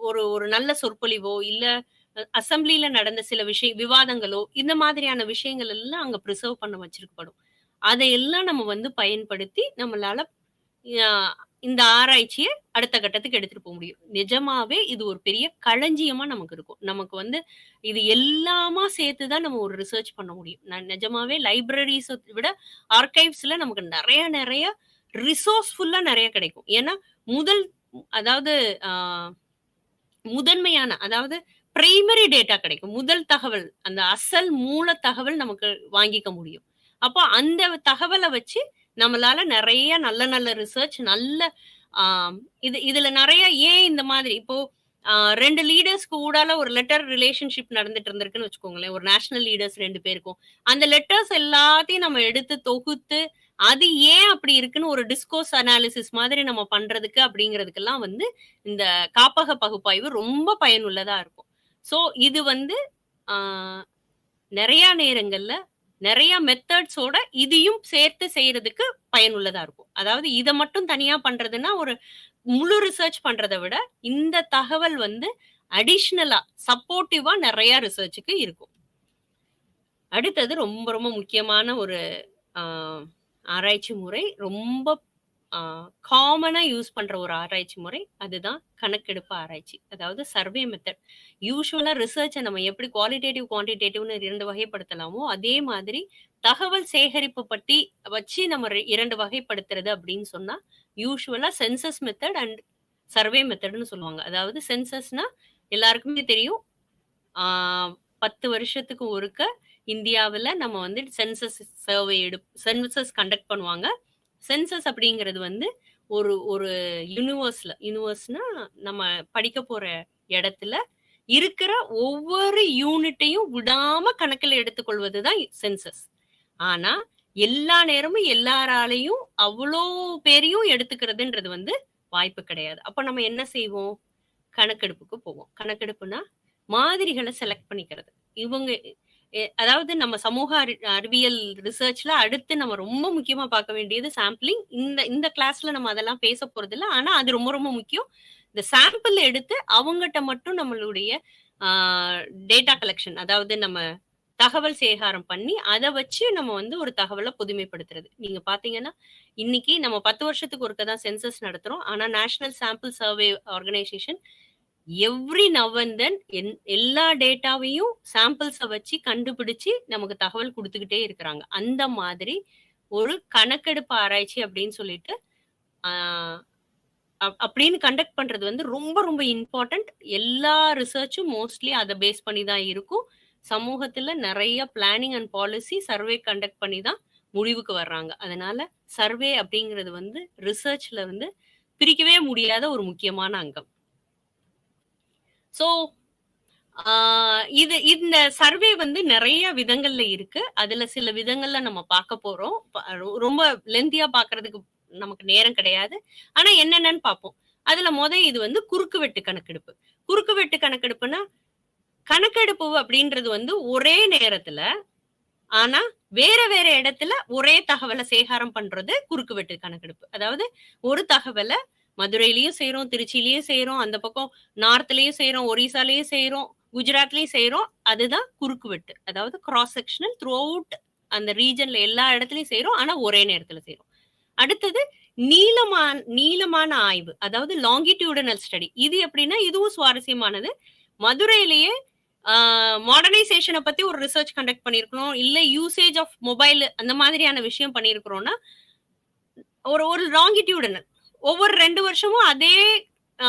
ஒரு ஒரு நல்ல சொற்பொழிவோ, இல்ல அசெம்பிளில நடந்த சில விவாதங்களோ, இந்த மாதிரியான விஷயங்கள் எல்லாம் அங்க பிரிசர்வ் பண்ண வச்சிருக்கப்படும். அதையெல்லாம் நம்ம வந்து பயன்படுத்தி நம்மளால அ இந்த ஆராய்ச்சிய அடுத்த கட்டத்துக்கு எடுத்துட்டு முடியும். நிஜமாவே இது ஒரு பெரிய களஞ்சியமா நமக்கு இருக்கும். நமக்கு வந்து இது எல்லாமா சேர்த்து தான் நம்ம ஒரு ரிசர்ச் பண்ண முடியும். நான் நிஜமாவே லைப்ரரீஸ விட ஆர்கைவ்ஸ்ல நமக்கு நெறைய நெறைய ரிசோர்ஸ்ஃபுல்லா நெறைய கிடைக்கும். ஏன்னா, முதல் அதாவது அ முதன்மையான அதாவது பிரைமரி டேட்டா கிடைக்கும். முதல் தகவல், அந்த அசல் மூல தகவல் நமக்கு வாங்கிக்க முடியும். அப்போ அந்த தகவல வச்சு நம்மளால நெறைய நல்ல நல்ல ரிசர்ச் நல்ல ஆ இதுல நெறைய ஏன் இந்த மாதிரி இப்போ 2 லீடர்ஸ்க்கு ஊடால ஒரு லெட்டர் ரிலேஷன்ஷிப் நடந்துட்டு இருந்திருக்குன்னு வச்சுக்கோங்களேன். ஒரு நேஷனல் லீடர்ஸ் 2 பேருக்கும். அந்த லெட்டர்ஸ் எல்லாத்தையும் நம்ம எடுத்து தொகுத்து, அது ஏன் அப்படி இருக்குன்னு ஒரு டிஸ்கோர்ஸ் அனாலிசிஸ் மாதிரி நம்ம பண்றதுக்கு அப்படிங்கிறதுக்கெல்லாம் வந்து இந்த காப்பக பகுப்பாய்வு ரொம்ப பயனுள்ளதா இருக்கும். ஸோ இது வந்து ஆ நெறைய நேரங்கள்ல நெறைய மெத்தட்ஸோட இதையும் சேர்த்து செய்றதுக்கு பயனுள்ளதா இருக்கும். அதாவது இத மட்டும் தனியா பண்றதுன்னா, ஒரு முழு ரிசர்ச் பண்றத விட, இந்த தகவல் வந்து அடிஷனலா, சப்போர்ட்டிவா நெறைய ரிசர்ச்சுக்கு இருக்கும். அடுத்தது ரொம்ப ரொம்ப முக்கியமான ஒரு ஆ ஆராய்ச்சி முறை. ரொம்ப ஆ காமனா யூஸ் பண்ற ஒரு ஆராய்ச்சி முறை. அதுதான் கணக்கெடுப்பு ஆராய்ச்சி. அதாவது சர்வே மெத்தட். யூசுவலா ரிசர்ச்ச நம்ம எப்படி குவாலிட்டேட்டிவ், குவான்டிடேட்டிவ்னு 2 வகைப்படுத்தலாமோ, அதே மாதிரி தகவல் சேகரிப்பு பத்தி வச்சு நம்ம 2 வகைப்படுத்துறது அப்படின்னு சொன்னா, யூசுவலா சென்சஸ் மெத்தட் அண்ட் சர்வே மெத்தட்ன்னு சொல்லுவாங்க. அதாவது சென்சஸ்னா எல்லாருக்குமே தெரியும். ஆ 10 வருஷத்துக்கு ஒருக்க இந்தியாவுல நம்ம வந்து சென்சஸ் சர்வே சென்சஸ் கண்டக்ட் பண்ணுவாங்க. சென்சஸ் அப்படிங்கிறது வந்து ஒரு ஒரு யுனிவர்ஸ்னா நம்ம படிக்க போற இடத்துல இருக்கிற ஒவ்வொரு யூனிட்டையும் விடாம கணக்கில் எடுத்துக்கொள்வது தான் சென்சஸ். ஆனா எல்லா நேரமும் எல்லாராலையும் அவ்வளோ பேரையும் எடுத்துக்கிறதுன்றது வந்து வாய்ப்பு கிடையாது. அப்ப நம்ம என்ன செய்வோம்? கணக்கெடுப்புக்கு போவோம். கணக்கெடுப்புனா மாதிரிகள செலக்ட் பண்ணிக்கிறது. இவங்க அதாவது நம்ம சமூக அறிவியல் ரிசர்ச்ல அடுத்து நம்ம ரொம்ப முக்கியமா பார்க்க வேண்டியது சாம்பிளிங். இந்த இந்த கிளாஸ்ல நம்ம அதெல்லாம் பேச போறதில்ல. ஆனா அது ரொம்ப ரொம்ப முக்கியம். இந்த சாம்பிள் எடுத்து அவங்கட்ட மட்டும் நம்மளுடைய ஆ டேட்டா கலெக்ஷன் அதாவது நம்ம தகவல் சேகாரம் பண்ணி, அத வச்சு நம்ம வந்து ஒரு தகவல புதுமைப்படுத்துறது. நீங்க பார்த்தீங்கன்னா, இன்னைக்கு நம்ம 10 வருஷத்துக்கு ஒருக்க தான் சென்சஸ் நடத்துறோம். ஆனா national sample survey organisation every now and then எல்லா டேட்டாவையும் சாம்பிள்ஸ வச்சு கண்டுபிடிச்சு நமக்கு தகவல் குடுத்துக்கிட்டே இருக்கிறாங்க. அந்த மாதிரி ஒரு கணக்கெடுப்பு ஆராய்ச்சி அப்படின்னு சொல்லிட்டு, ஆ அப்படின்னு கண்டக்ட் பண்றது வந்து ரொம்ப ரொம்ப இம்பார்ட்டன்ட். எல்லா ரிசர்ச்சும் மோஸ்ட்லி அத பேஸ் பண்ணி தான் இருக்கும். சமூகத்துல நெறைய planning and policy survey conduct பண்ணி தான் முடிவுக்கு வர்றாங்க. அதனால சர்வே அப்படிங்கிறது வந்து ரிசர்ச்ல வந்து பிரிக்கவே முடியாத ஒரு முக்கியமான அங்கம். ஸோ ஆ இது இந்த சர்வே வந்து நெறைய விதங்கள்ல இருக்கு. அதுல சில விதங்கள்ல நம்ம பார்க்க போறோம். ரொம்ப லென்த்தியா பார்க்கறதுக்கு நமக்கு நேரம் கிடையாது. ஆனா என்னென்னன்னு பார்ப்போம். அதுல இது வந்து குறுக்குவெட்டு கணக்கெடுப்பு. குறுக்குவெட்டு கணக்கெடுப்புன்னா, கணக்கெடுப்பு அப்படின்றது வந்து ஒரே நேரத்துல, ஆனா வேற வேற இடத்துல ஒரே தகவல சேகாரம் பண்றது குறுக்குவெட்டு கணக்கெடுப்பு. அதாவது ஒரு தகவல மதுரையிலயும் செய்றோம், திருச்சியிலயும் செய்றோம், அந்த பக்கம் நார்த்லயும் செய்றோம், ஒரிசாலயும் செய்றோம், குஜராத்லயும் செய்றோம். அதுதான் குறுக்குவெட்டு. அதாவது கிராஸ் செக்ஷனல் த்ரூ அவுட் அந்த ரீஜன்ல எல்லா இடத்துலயும் செய்றோம். ஆனா ஒரே நேரத்துல செய்றோம். அடுத்தது நீளமான ஆய்வு. அதாவது லாங்கிட்யூடினல் ஸ்டடி. இது எப்படின்னா, இதுவும் சுவாரஸ்யமானது. மதுரையிலேயே மாடர்னைசேஷன பத்தி ஒரு ரிசர்ச் கண்டக்ட் பண்ணியிருக்கிறோம். இல்ல யூசேஜ் ஆஃப் மொபைல் அந்த மாதிரியான விஷயம் பண்ணியிருக்கிறோம்னா, ஒரு ஒரு லாங்கிட்யூடினல் ஒவ்வொரு 2 வருஷமும் அதே ஆ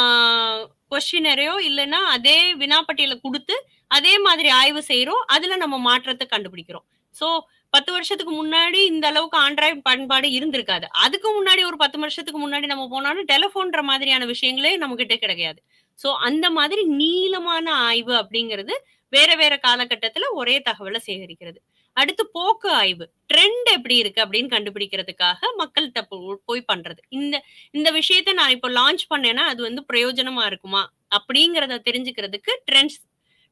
கொஸ்டினரையோ இல்லன்னா அதே வினாப்பட்டியல குடுத்து, அதே மாதிரி ஆய்வு செய்றோம். அதுல நம்ம மாற்றத்த கண்டுபிடிக்கிறோம். ஸோ 10 வருஷத்துக்கு முன்னாடி இந்த அளவுக்கு ஆண்ட்ராய்டு பயன்பாடு இருந்திருக்காது. அதுக்கு முன்னாடி ஒரு 10 வருஷத்துக்கு முன்னாடி நம்ம போனோம்னா, டெலிஃபோன்ற மாதிரியான விஷயங்களே நம்மகிட்ட கிடையாது. ஸோ அந்த மாதிரி நீளமான ஆய்வு அப்படிங்கிறது வேற வேற காலகட்டத்துல ஒரே தகவல சேகரிக்கிறது. அடுத்து போக்கு ஆய்வு. ட்ரெண்ட் எப்படி இருக்கு அப்படின்னு கண்டுபிடிக்கிறதுக்காக மக்கள்ட்ட போய் பண்றது. இந்த இந்த விஷயத்த நான் இப்போ லான்ச் பண்ணேன்னா, அது வந்து பிரயோஜனமா இருக்குமா? அப்படிங்கிறத தெரிஞ்சுக்கிறதுக்கு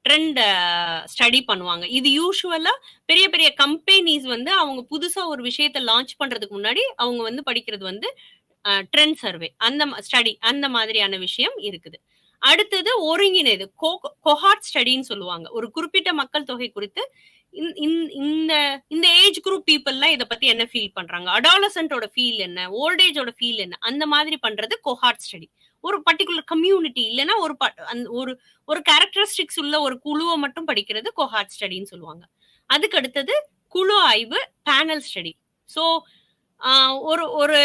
ட்ரெண்ட் ஸ்டடி பண்ணுவாங்க. இது யூசுவலா பெரிய பெரிய கம்பெனிஸ் வந்து அவங்க புதுசா ஒரு விஷயத்த லான்ச் பண்றதுக்கு முன்னாடி அவங்க வந்து படிக்கிறது வந்து ட்ரெண்ட் சர்வே ஸ்டடி அந்த மாதிரியான விஷயம் இருக்குது. அடுத்தது ஒருங்கிணைது கொஹார்ட் ஸ்டடின்னு சொல்லுவாங்க. ஒரு குறிப்பிட்ட மக்கள் தொகை குறித்து இந்த இந்த ஏஜ் குரூப் பீப்புள்லாம் இத பத்தி என்ன ஃபீல் பண்றாங்க? அடாலசன்ட்டோட ஃபீல் என்ன? ஓல்ட் ஏஜோட ஃபீல் என்ன? அந்த மாதிரி பண்றது கொஹார்ட் ஸ்டடி. ஒரு பர்ட்டிகுலர் கம்யூனிட்டி இல்லன்னா ஒரு ஒரு கேரக்டரிஸ்டிக்ஸ் உள்ள ஒரு குழுவ மட்டும் படிக்கிறது கொஹார்ட் ஸ்டடின்னு சொல்லுவாங்க. அதுக்கு அடுத்தது குழு ஆய்வு, பேனல் ஸ்டடி. ஸோ ஒரு ஒரு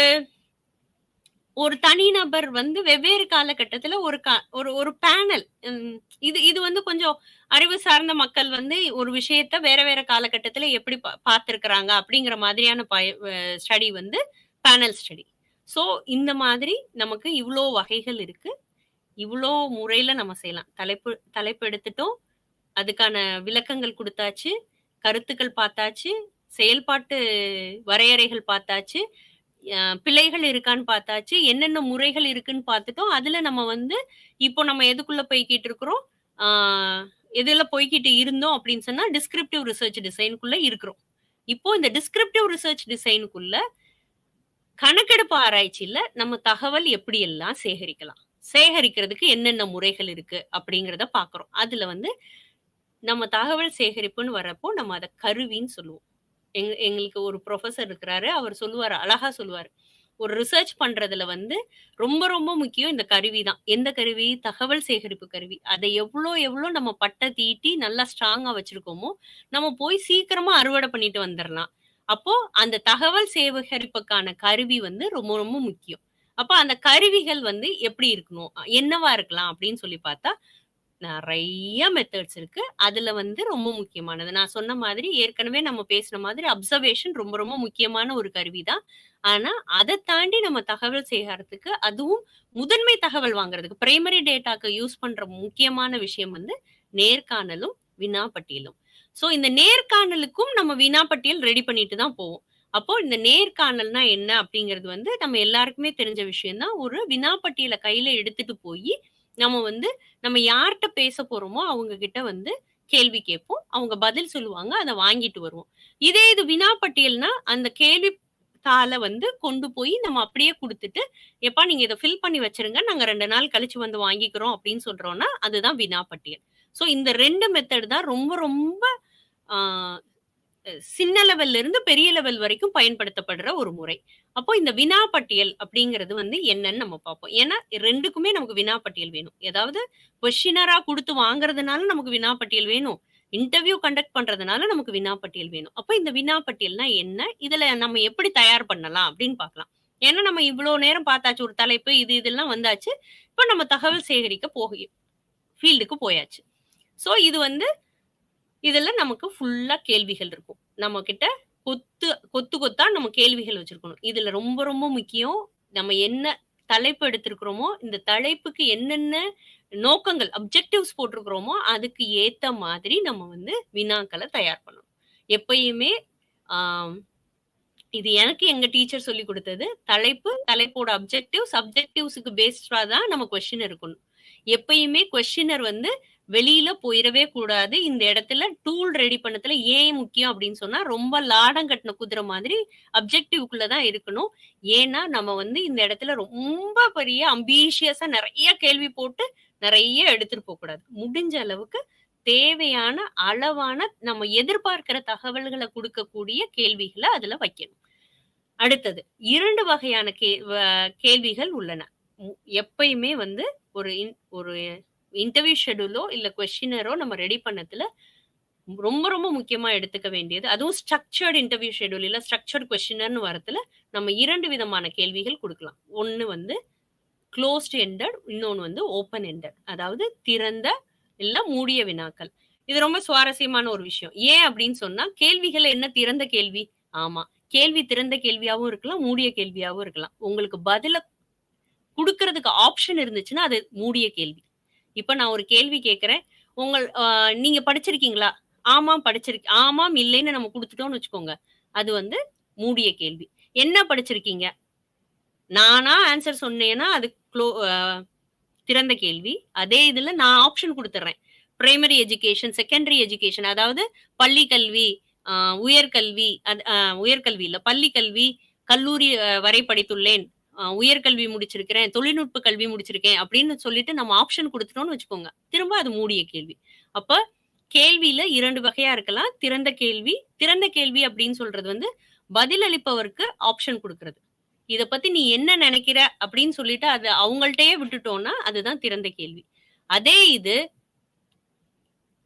ஒரு தனிநபர் வந்து வெவ்வேறு காலகட்டத்துல ஒரு ஒரு பேனல் இது இது வந்து கொஞ்சம் அறிவு சார்ந்த மக்கள் வந்து ஒரு விஷயத்த வேற வேற காலகட்டத்துல எப்படி பார்த்திருக்கிறாங்க அப்படிங்கிற மாதிரியான ஸ்டடி வந்து பேனல் ஸ்டடி. ஸோ இந்த மாதிரி நமக்கு இவ்வளோ வகைகள் இருக்கு. இவ்ளோ முறையில நம்ம செய்யலாம். தலைப்பு எடுத்துட்டோம். அதுக்கான விளக்கங்கள் குடுத்தாச்சு. கருத்துக்கள் பார்த்தாச்சு. செயல்பாட்டு வரையறைகள் பார்த்தாச்சு. பிழைகள் இருக்கான்னு பார்த்தாச்சு. என்னென்ன முறைகள் இருக்குன்னு பார்த்துட்டோம். அதுல நம்ம வந்து இப்போ நம்ம எதுக்குள்ள போய்க்கிட்டு இருக்கிறோம்? ஆ எதுல போய்க்கிட்டு இருந்தோம் அப்படின்னு சொன்னா, டிஸ்கிரிப்டிவ் ரிசர்ச் டிசைன்க்குள்ள இருக்கிறோம். இப்போ இந்த டிஸ்கிரிப்டிவ் ரிசர்ச் டிசைன்க்குள்ள கணக்கெடுப்பு ஆராய்ச்சியில நம்ம தகவல் எப்படியெல்லாம் சேகரிக்கலாம்? சேகரிக்கிறதுக்கு என்னென்ன முறைகள் இருக்கு? அப்படிங்கிறத பார்க்குறோம். அதுல வந்து நம்ம தகவல் சேகரிப்புன்னு வரப்போ, நம்ம அத கருவின்னு சொல்லுவோம். எங்களுக்கு ஒரு புரொஃபசர் இருக்கிறாரு. அவர் சொல்லுவாரு, அழகா சொல்லுவாரு. ஒரு ரிசர்ச் பண்றதுல வந்து ரொம்ப, ரொம்ப முக்கியம் இந்த கருவி தான். எந்த கருவி? தகவல் சேகரிப்பு கருவி. அத எவ்ளோ, எவ்ளோ நம்ம பட்ட தீட்டி நல்லா ஸ்ட்ராங்கா வச்சிருக்கோமோ, நம்ம போய் சீக்கிரமா அறுவடை பண்ணிட்டு வந்துரலாம். அப்போ அந்த தகவல் சேகரிப்புக்கான கருவி வந்து ரொம்ப, ரொம்ப முக்கியம். அப்ப அந்த கருவிகள் வந்து எப்படி இருக்கணும்? என்னவா இருக்கலாம்? அப்படின்னு சொல்லி பார்த்தா, நெறைய மெத்தட்ஸ் இருக்கு. அதுல வந்து ரொம்ப முக்கியமானது. நான் சொன்ன மாதிரி ஏற்கனவே நம்ம பேசின மாதிரி அப்சர்வேஷன் ரொம்ப ரொம்ப முக்கியமான ஒரு கருவி தான். ஆனா, அத தாண்டி நம்ம தகவல் சேகறதுக்கு அதுவும் முதன்மை தகவல் வாங்குறதுக்கு பிரைமரி டேட்டாக்கு யூஸ் பண்ற முக்கியமான விஷயம் வந்து நேர்காணலும், வினாப்பட்டியலும். ஸோ இந்த நேர்காணலுக்கும் நம்ம வினாப்பட்டியல் ரெடி பண்ணிட்டு தான் போவோம். அப்போ இந்த நேர்காணல்னா என்ன அப்படிங்கிறது வந்து நம்ம எல்லாருக்குமே தெரிஞ்ச விஷயம் தான். ஒரு வினாப்பட்டியல கையில எடுத்துட்டு போயி, நம்ம வந்து நம்ம யார்ட்ட பேச போறோமோ அவங்க கிட்ட வந்து கேள்வி கேட்போம். அவங்க பதில் சொல்லுவாங்க. அத வாங்கிட்டு வருவோம். இதே இது வினாப்பட்டியல்னா, அந்த கேள்வி தாள வந்து கொண்டு போய் நம்ம அப்படியே குடுத்துட்டு, "எப்பா நீங்க இத ஃபில் பண்ணி வச்சுருங்க. நாங்க 2 நாள் கழிச்சு வந்து வாங்கிக்கிறோம்." அப்படின்னு சொல்றோம்னா, அதுதான் வினாப்பட்டியல். ஸோ இந்த 2 மெத்தட் தான் ரொம்ப ரொம்ப ஆ சின்ன லெவல்ல இருந்து பெரிய லெவல் வரைக்கும் பயன்படுத்தப்படுற ஒரு முறை. அப்போ இந்த வினாப்பட்டியல் அப்படிங்கிறது வந்து என்னன்னு நம்ம பார்ப்போம். ஏன்னா 2க்குமே நமக்கு வினாப்பட்டியல் வேணும். ஏதாவது கொஸ்டினரா குடுத்து வாங்குறதுனால நமக்கு வினாப்பட்டியல் வேணும். இன்டர்வியூ கண்டக்ட் பண்றதுனால நமக்கு வினாப்பட்டியல் வேணும். அப்ப இந்த வினாப்பட்டியல்னா என்ன? இதுல நம்ம எப்படி தயார் பண்ணலாம் அப்படின்னு பார்க்கலாம். ஏன்னா நம்ம இவ்ளோ நேரம் பார்த்தாச்சு. ஒரு தலைப்பு இதெல்லாம் வந்தாச்சு. இப்ப நம்ம தகவல் சேகரிக்க ஃபீல்டுக்கு போயாச்சு. சோ இது வந்து இதுல நமக்கு ஃபுல்லா கேள்விகள் இருக்கும். நம்மகிட்ட கொத்து கொத்தா நம்ம கேள்விகள் வச்சிருக்கணும். இதுல ரொம்ப ரொம்ப முக்கியம், நம்ம என்ன தலைப்பு எடுத்திருக்கிறோமோ, இந்த தலைப்புக்கு என்னென்ன நோக்கங்கள், அப்ஜெக்டிவ்ஸ் போட்டிருக்கிறோமோ, அதுக்கு ஏத்த மாதிரி நம்ம வந்து வினாக்கள தயார் பண்ணணும். எப்பயுமே ஆ இது எனக்கு எங்க டீச்சர் சொல்லிக் குடுத்தது. தலைப்போட அப்ஜெக்டிவ்ஸ்க்கு பேஸ்டா தான் நம்ம கொஸ்டின் இருக்கணும். எப்பயுமே கொஸ்டினர் வந்து வெளியில போயிறவே கூடாது. இந்த இடத்துல டூல் ரெடி பண்ணதுல ஏன் முக்கியம் அப்படின்னு சொன்னா, ரொம்ப லாடம் கட்டின குதிரை மாதிரி அப்ஜெக்டிவ்க்குள்ள தான் இருக்கணும். ஏன்னா, நம்ம வந்து இந்த இடத்துல ரொம்ப பெரிய அம்பிஷியஸா நெறைய கேள்வி போட்டு நெறைய எடுத்துட்டு போக்கூடாது. முடிஞ்ச அளவுக்கு தேவையான அளவான நம்ம எதிர்பார்க்கிற தகவல்கள குடுக்கக்கூடிய கேள்விகள அதுல வைக்கணும். அடுத்தது 2 வகையான கேள்விகள் உள்ளன. எப்பயுமே வந்து ஒரு இன்டர்வியூ ஷெட்யூலோ, இல்ல கொஸ்டினரோ நம்ம ரெடி பண்ணதுல ரொம்ப ரொம்ப முக்கியமா எடுத்துக்க வேண்டியது, அதுவும் ஸ்ட்ரக்சர்ட் இன்டர்வியூ ஷெட்யூல் இல்ல ஸ்ட்ரக்சர்ட் கொஸ்டினர்ன்னு வரதுல நம்ம 2 விதமான கேள்விகள் குடுக்கலாம். ஒண்ணு வந்து குளோஸ்ட் எண்டட், இன்னொன்னு வந்து ஓப்பன் எண்டட். அதாவது திறந்த இல்ல மூடிய வினாக்கள். இது ரொம்ப சுவாரஸ்யமான ஒரு விஷயம். ஏன் அப்படின்னு சொன்னா, கேள்விகள் என்ன திறந்த கேள்வி? ஆமா. கேள்வி திறந்த கேள்வியாவும் இருக்கலாம், மூடிய கேள்வியாவும் இருக்கலாம். உங்களுக்கு பதில குடுக்கறதுக்கு ஆப்ஷன் இருந்துச்சுன்னா, அது மூடிய கேள்வி. இப்ப நான் ஒரு கேள்வி கேட்கிறேன். நீங்க படிச்சிருக்கீங்களா? ஆமாம், இல்லைன்னு நம்ம குடுத்துட்டோம்னு வச்சுக்கோங்க. அது வந்து மூடிய கேள்வி. என்ன படிச்சிருக்கீங்க? நானா ஆன்ஸர் சொன்னேன்னா, அது திறந்த கேள்வி. அதே இதுல நான் ஆப்ஷன் குடுத்துர்றேன். பிரைமரி எஜுகேஷன், செகண்டரி எஜுகேஷன் அதாவது பள்ளி கல்வி, உயர்கல்வி உயர்கல்வி இல்ல, பள்ளி கல்வி, கல்லூரி வரை படித்துள்ளேன். உயர்கல்வி முடிச்சிருக்கிறேன், தொழில்நுட்ப கல்வி முடிச்சிருக்கேன் அப்படின்னு சொல்லிட்டு நம்ம ஆப்ஷன் குடுத்துட்டோம்னு வச்சுக்கோங்க. திரும்ப அது மூடிய கேள்வி. அப்ப கேள்வியில 2 வகையா இருக்கலாம். திறந்த கேள்வி அப்படின்னு சொல்றது வந்து பதிலளிப்பவருக்கு ஆப்ஷன் குடுக்குறது. இத பத்தி நீ என்ன நெனைக்கிற? அப்படின்னு சொல்லிட்டு அத அவங்கள்ட்டயே விட்டுட்டோம்னா, அதுதான் திறந்த கேள்வி. அதே இது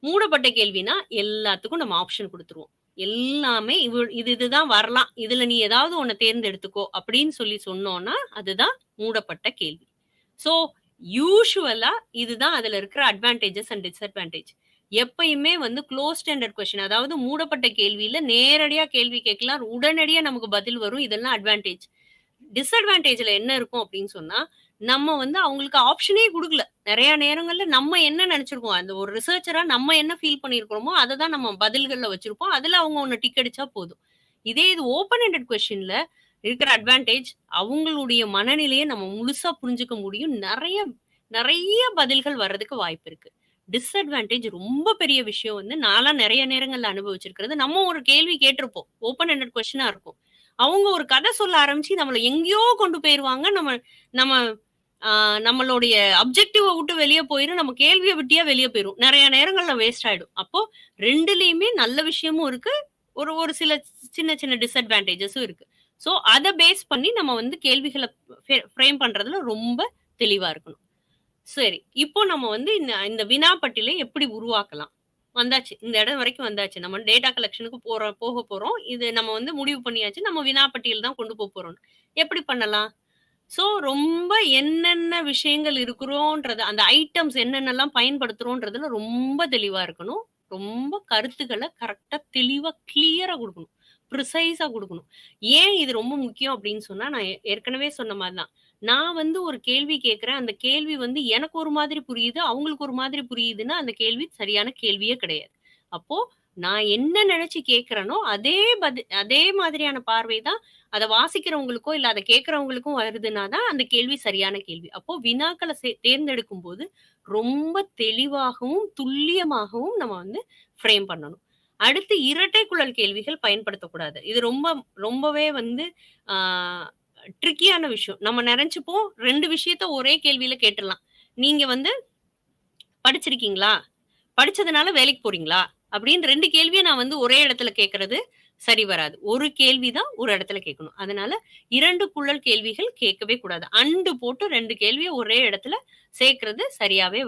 மூடப்பட்ட கேள்வினா, எல்லாத்துக்கும் நம்ம ஆப்ஷன் குடுத்துருவோம். எல்லாமே இதுதான் வரலாம். இதுல நீ ஏதாவது ஒண்ண தேர்ந்தெடுத்துக்கோ அப்படின்னு சொல்லி சொன்னோம்னா, அதுதான் மூடப்பட்ட கேள்வி. சோ, யூசுவலா இதுதான் அதுல இருக்கிற அட்வான்டேஜஸ் அண்ட் டிஸ்அட்வான்டேஜ். எப்பயுமே வந்து குளோஸ்ட் எண்டட் கொஸ்டின் அதாவது மூடப்பட்ட கேள்வியில நேரடியா கேள்வி கேட்கலாம். உடனடியா நமக்கு பதில் வரும். இதெல்லாம் அட்வான்டேஜ். டிஸ்அட்வான்டேஜ்ல என்ன இருக்கும் அப்படின்னு சொன்னா, நம்ம வந்து அவங்களுக்கு ஆப்ஷனே குடுக்கல. நெறைய நேரங்கள்ல நம்ம என்ன நெனச்சிருக்கோம், அந்த ஒரு ரிசர்ச்சரா நம்ம என்ன ஃபீல் பண்ணியிருக்கிறோமோ, அத தான் நம்ம பதில்கள்ல வச்சிருப்போம். அதுல அவங்க ஒண்ணு டிக் அடிச்சா போதும். இதே இது ஓப்பன் எண்டட் கொஸ்டின்ல இருக்கிற அட்வான்டேஜ், அவங்களுடைய மனநிலைய நம்ம முழுசா புரிஞ்சுக்க முடியும். நெறைய நெறைய பதில்கள் வர்றதுக்கு வாய்ப்பு இருக்கு. டிஸ்அட்வான்டேஜ் ரொம்ப பெரிய விஷயம் வந்து நான்லாம் நெறைய நேரங்கள்ல அனுபவிச்சிருக்கிறது. நம்ம ஒரு கேள்வி கேட்டிருப்போம். ஓப்பன் எண்டட் கொஸ்டினா இருக்கும். அவங்க ஒரு கதை சொல்ல ஆரம்பிச்சு நம்மள எங்கேயோ கொண்டு போயிருவாங்க. நம்ம நம்ம ஆ நம்மளுடைய அப்ஜெக்டிவ விட்டு வெளிய போயிரும். நம்ம கேள்விய விட்டியா வெளிய போயிரும். நெறைய நேரங்கள்ல வேஸ்ட் ஆயிடும். அப்போ 2லயுமே நல்ல விஷயமும் இருக்கு. ஒரு ஒரு சில சின்ன சின்ன டிஸ்அட்வான்டேஜஸும் இருக்கு. ஸோ அத பேஸ் பண்ணி நம்ம வந்து கேள்விகள ஃப்ரேம் பண்றதுல ரொம்ப தெளிவா இருக்கணும். சரி. இப்போ நம்ம வந்து இந்த இந்த வினாப்பட்டியலை எப்படி உருவாக்கலாம்? வந்தாச்சு. இந்த இடம் வரைக்கும் வந்தாச்சு. நம்ம டேட்டா கலெக்ஷனுக்கு போக போறோம். இது நம்ம வந்து முடிவு பண்ணியாச்சு. நம்ம வினாப்பட்டியல் தான் கொண்டு போறோம்ன்னு. எப்படி பண்ணலாம்? ஸோ ரொம்ப என்னென்ன விஷயங்கள் இருக்கிறோன்றது, அந்த ஐட்டம்ஸ் என்னென்னலாம் பயன்படுத்துறோன்றதுல ரொம்ப தெளிவா இருக்கணும். ரொம்ப கருத்துக்கள கரெக்ட்டா, தெளிவா, கிளியரா குடுக்கணும். ப்ரிசைஸா குடுக்கணும். ஏன் இது ரொம்ப முக்கியம் அப்படின்னு சொன்னா, நான் ஏற்கனவே சொன்ன மாரி தான். நான் வந்து ஒரு கேள்வி கேட்கிறேன். அந்த கேள்வி வந்து எனக்கு ஒரு மாதிரி புரியுது, அவங்களுக்கு ஒரு மாதிரி புரியுதுன்னா, அந்த கேள்வி சரியான கேள்வியே கிடையாது. அப்போ நான் என்ன நெனச்சு கேட்கிறேனோ, அதே மாதிரியான பார்வை தான் அத வாசிக்கிறவங்களுக்கோ, இல்ல அத கேட்கிறவங்களுக்கும் வருதுன்னா தான் அந்த கேள்வி சரியான கேள்வி. அப்போ வினாக்கள தேர்ந்தெடுக்கும்போது, ரொம்ப தெளிவாகவும், துல்லியமாகவும் நம்ம வந்து ஃப்ரேம் பண்ணணும். அடுத்து இரட்டை குழல் கேள்விகள் பயன்படுத்தக்கூடாது. இது ரொம்பவே வந்து ஆ ட்ரிக்கியான விஷயம். நம்ம நெனச்சுப்போம் 2 விஷயத்த ஒரே கேள்வியில கேட்டுறலாம். நீங்க வந்து படிச்சிருக்கீங்களா? படிச்சதுனால வேலைக்கு போறீங்களா? அப்படின்னு 2 கேள்விய நான் வந்து ஒரே இடத்துல கேட்கறது சரி வராது. ஒரு கேள்வி தான் ஒரு இடத்துல கேட்கணும். அதனால 2 குழல் கேள்விகள் கேட்கவே கூடாது. போட்டு 2 கேள்விய ஒரே இடத்துல சேர்க்கிறது சரியாவே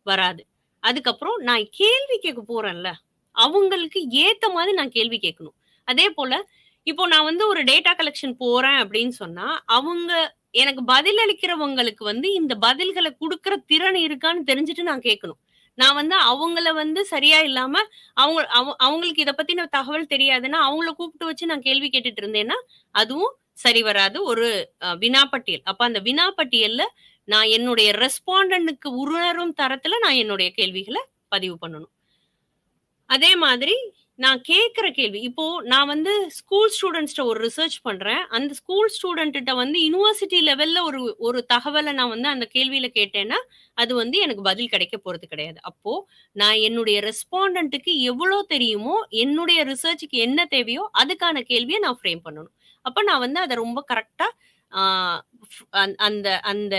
வராது. அதுக்கப்புறம் நான் கேள்வி கேட்க போறேன்ல, அவங்களுக்கு ஏத்த மாதிரி நான் கேள்வி கேட்கணும். அதேபோல இப்போ நான் வந்து ஒரு டேட்டா கலெக்ஷன் போறேன் அப்படின்னு சொன்னா, அவங்க எனக்கு பதில் அளிக்கிறவங்களுக்கு வந்து இந்த பதில்கள குடுக்குற திறன் இருக்கான்னு தெரிஞ்சுட்டு நான் கேட்கணும். நான் வந்து அவங்கள வந்து சரியா இல்லாம, அவங்களுக்கு இத பத்தின தகவல் தெரியாதுன்னா, அவங்கள கூப்பிட்டு வச்சு நான் கேள்வி கேட்டுட்டு இருந்தேன்னா, அதுவும் சரி வராது. ஒரு வினாப்பட்டியல். அப்ப அந்த வினாப்பட்டியல்ல நான் என்னுடைய ரெஸ்பாண்டன்ட்க்கு உணரும் தரத்துல நான் என்னுடைய கேள்விகள பதிவு பண்ணணும். அதே மாதிரி நான் கேட்கிற கேள்வி இப்போ நான் வந்து ஸ்கூல் ஸ்டூடண்ட்ஸ்ட்ட ஒரு ரிசர்ச் பண்றேன். அந்த ஸ்கூல் ஸ்டூடண்ட்ட வந்து யுனிவர்சிட்டி லெவல்ல ஒரு ஒரு தகவல நான் வந்து அந்த கேள்வியில கேட்டேன்னா, அது வந்து எனக்கு பதில் கிடைக்க போறது கிடையாது. அப்போ நான் என்னுடைய ரெஸ்பாண்டன்ட்க்கு எவ்வளோ தெரியுமோ, என்னுடைய ரிசர்ச்‌க்கு என்ன தேவையோ, அதுக்கான கேள்விய நான் ஃப்ரேம் பண்ணணும். அப்ப நான் வந்து அத ரொம்ப கரெக்ட்டா ஆ அந்த அந்த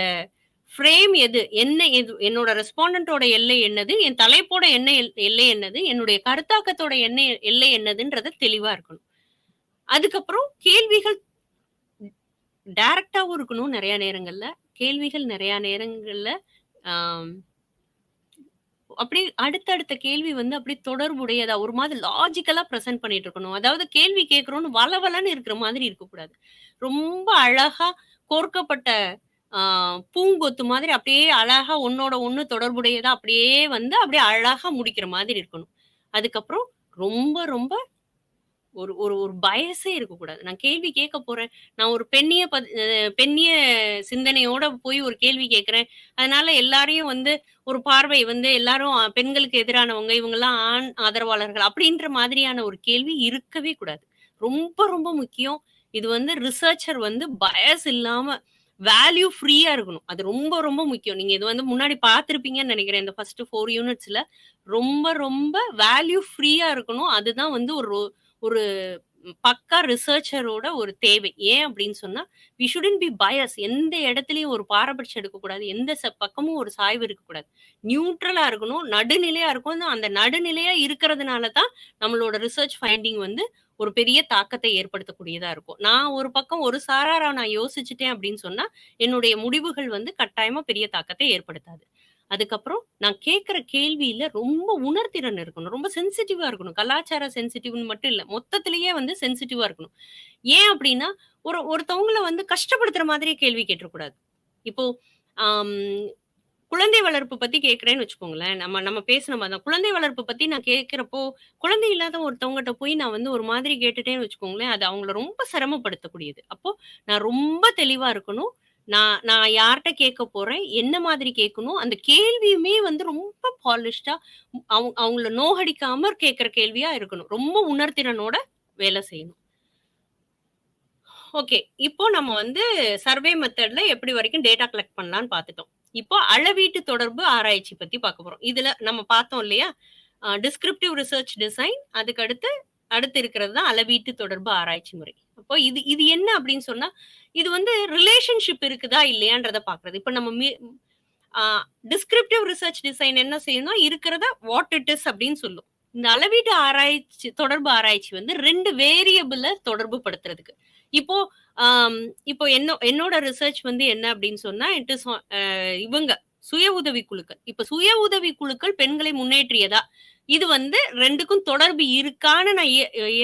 ஃப்ரேம் எது? என்னோட ரெஸ்பாண்டன்ட்டோட எல்லை என்னது? என் தலைப்போட எல்லை என்னது? என்னுடைய கருத்தாக்கத்தோட எல்லை என்னதுன்றத தெளிவா இருக்கணும். அதுக்கப்புறம் கேள்விகள் டைரக்ட்டாவும் இருக்கணும் நெறைய நேரங்கள்ல. கேள்விகள் நெறைய நேரங்கள்ல ஆம் அப்படியே அடுத்தடுத்த கேள்வி வந்து அப்படியே தொடர்புடையதா, ஒரு மாதிரி லாஜிக்கலா பிரசன்ட் பண்ணிட்டு இருக்கணும். அதாவது கேள்வி கேட்கிறோம்னு வளவளன்னு இருக்கிற மாதிரி இருக்கக்கூடாது. ரொம்ப அழகா கோர்க்கப்பட்ட ஆ பூங்கொத்து மாதிரி அப்படியே அழகா ஒண்ணோட ஒண்ணு தொடர்புடையதா அப்படியே வந்து அப்படியே அழகா முடிக்கிற மாதிரி இருக்கணும். அதுக்கப்புறம் ரொம்ப ரொம்ப ஒரு ஒரு ஒரு பயஸே இருக்கக்கூடாது. நான் கேள்வி கேட்க போறேன். நான் ஒரு பெண்ணிய சிந்தனையோட போய் ஒரு கேள்வி கேட்கிறேன். அதனால எல்லாரையும் வந்து ஒரு பார்வை வந்து எல்லாரும் பெண்களுக்கு எதிரானவங்க, இவங்கலாம் ஆண் ஆதரவாளர்கள் அப்படின்ற மாதிரியான ஒரு கேள்வி இருக்கவே கூடாது. ரொம்ப ரொம்ப முக்கியம். இது வந்து ரிசர்ச்சர் வந்து பயஸ் இல்லாம வேல்யூ ஃப்ரீயா இருக்கணும். அது ரொம்ப ரொம்ப முக்கியம். நீங்க இது வந்து முன்னாடி பார்த்திருப்பீங்கன்னு நெனைக்கிறேன். இந்த ஃபர்ஸ்ட் 4 யூனிட்ஸ்ல. ரொம்ப ரொம்ப வேல்யூ ஃப்ரீயா இருக்கணும். அதுதான் வந்து ஒரு ஒரு பக்கா ரிசர்ச்சரோட ஒரு தேவை. ஏன் அப்படின்னு சொன்னா, வி ஷுடன்ட் பி பயாஸ். எந்த இடத்துலயும் ஒரு பாரபட்சம் எடுக்கக்கூடாது. எந்த பக்கமும் ஒரு சாய்வு இருக்கக்கூடாது. நியூட்ரலா இருக்கணும். நடுநிலையா இருக்கணும். அந்த நடுநிலையா இருக்கிறதுனால தான் நம்மளோட ரிசர்ச் ஃபைண்டிங் வந்து ஒரு பெரிய தாக்கத்தை ஏற்படுத்தக்கூடியதா இருக்கும். நான் ஒரு பக்கம் ஒரு சாராரா நான் யோசிச்சுட்டேன் அப்படின்னு சொன்னா, என்னுடைய முடிவுகள் வந்து கட்டாயமா பெரிய தாக்கத்தை ஏற்படுத்தாது. அதுக்கப்புறம் நான் கேட்கிற கேள்வியில ரொம்ப உணர்திறன் இருக்கணும். ரொம்ப சென்சிட்டிவா இருக்கணும். கலாச்சார சென்சிட்டிவ்ன்னு மட்டும் இல்ல. மொத்தத்திலேயே வந்து சென்சிட்டிவா இருக்கணும். ஏன் அப்டின்னா, ஒருத்தவங்கள வந்து கஷ்டப்படுத்துற மாதிரியே கேள்வி கேட்றக்கூடாது. இப்போ ஆம் குழந்தை வளர்ப்பு பத்தி கேட்கிறேன்னு வச்சுக்கோங்களேன். நம்ம நம்ம பேசின மாரி தான். குழந்தை வளர்ப்பு பத்தி நான் கேட்கிறப்போ, குழந்தை இல்லாத ஒருத்தவங்கட்ட போய் நான் வந்து ஒரு மாதிரி கேட்டுட்டேன்னு வச்சுக்கோங்களேன், அது அவங்கள ரொம்ப சிரமப்படுத்தக்கூடியது. அப்போ நான் ரொம்ப தெளிவா இருக்கணும். நான் நான் யார்ட்ட கேட்க போறேன், என்ன மாதிரி கேட்கணும், அந்த கேள்வியுமே வந்து ரொம்ப பாலிஷ்டா அவங்கள நோகடிக்காம கேட்கிற கேள்வியா இருக்கணும். ரொம்ப உணர்திறனோட வேலை செய்யணும். ஓகே. இப்போ நம்ம வந்து சர்வே மெத்தட்ல எப்படி வரைக்கும் டேட்டா கலெக்ட் பண்ணலான்னு பார்த்துட்டோம். இப்போ அளவீட்டு தொடர்பு ஆராய்ச்சி பத்தி பார்க்க போறோம். இதுல நம்ம பார்த்தோம் இல்லையா? டிஸ்கிரிப்டிவ் ரிசர்ச் டிசைன் அதுக்கு அடுத்து இருக்கிறது தான் அளவீட்டு தொடர்பு ஆராய்ச்சி முறை. அப்போ இது இது என்ன அப்படின்னு சொன்னா, இது வந்து ரிலேஷன்ஷிப் இருக்குதா இல்லையான்றத பார்க்கிறது. இப்ப நம்ம டிஸ்கிரிப்டிவ் ரிசர்ச் டிசைன் என்ன செய்யணும், இருக்கிறத வாட் இட் இஸ் அப்படின்னு சொல்லும். இந்த அளவீட்டு ஆராய்ச்சி தொடர்பு ஆராய்ச்சி வந்து 2 வேரியபிள தொடர்பு படுத்துறதுக்கு. இப்போ இப்போ என்னோட ரிசர்ச் வந்து என்ன அப்படின்னு சொன்னா, இட் இஸ் இவங்க சுய உதவி குழுக்கள். இப்ப சுய உதவி குழுக்கள் பெண்களை முன்னேற்றியதா? இது வந்து 2க்கும் தொடர்பு இருக்கான்னு நான்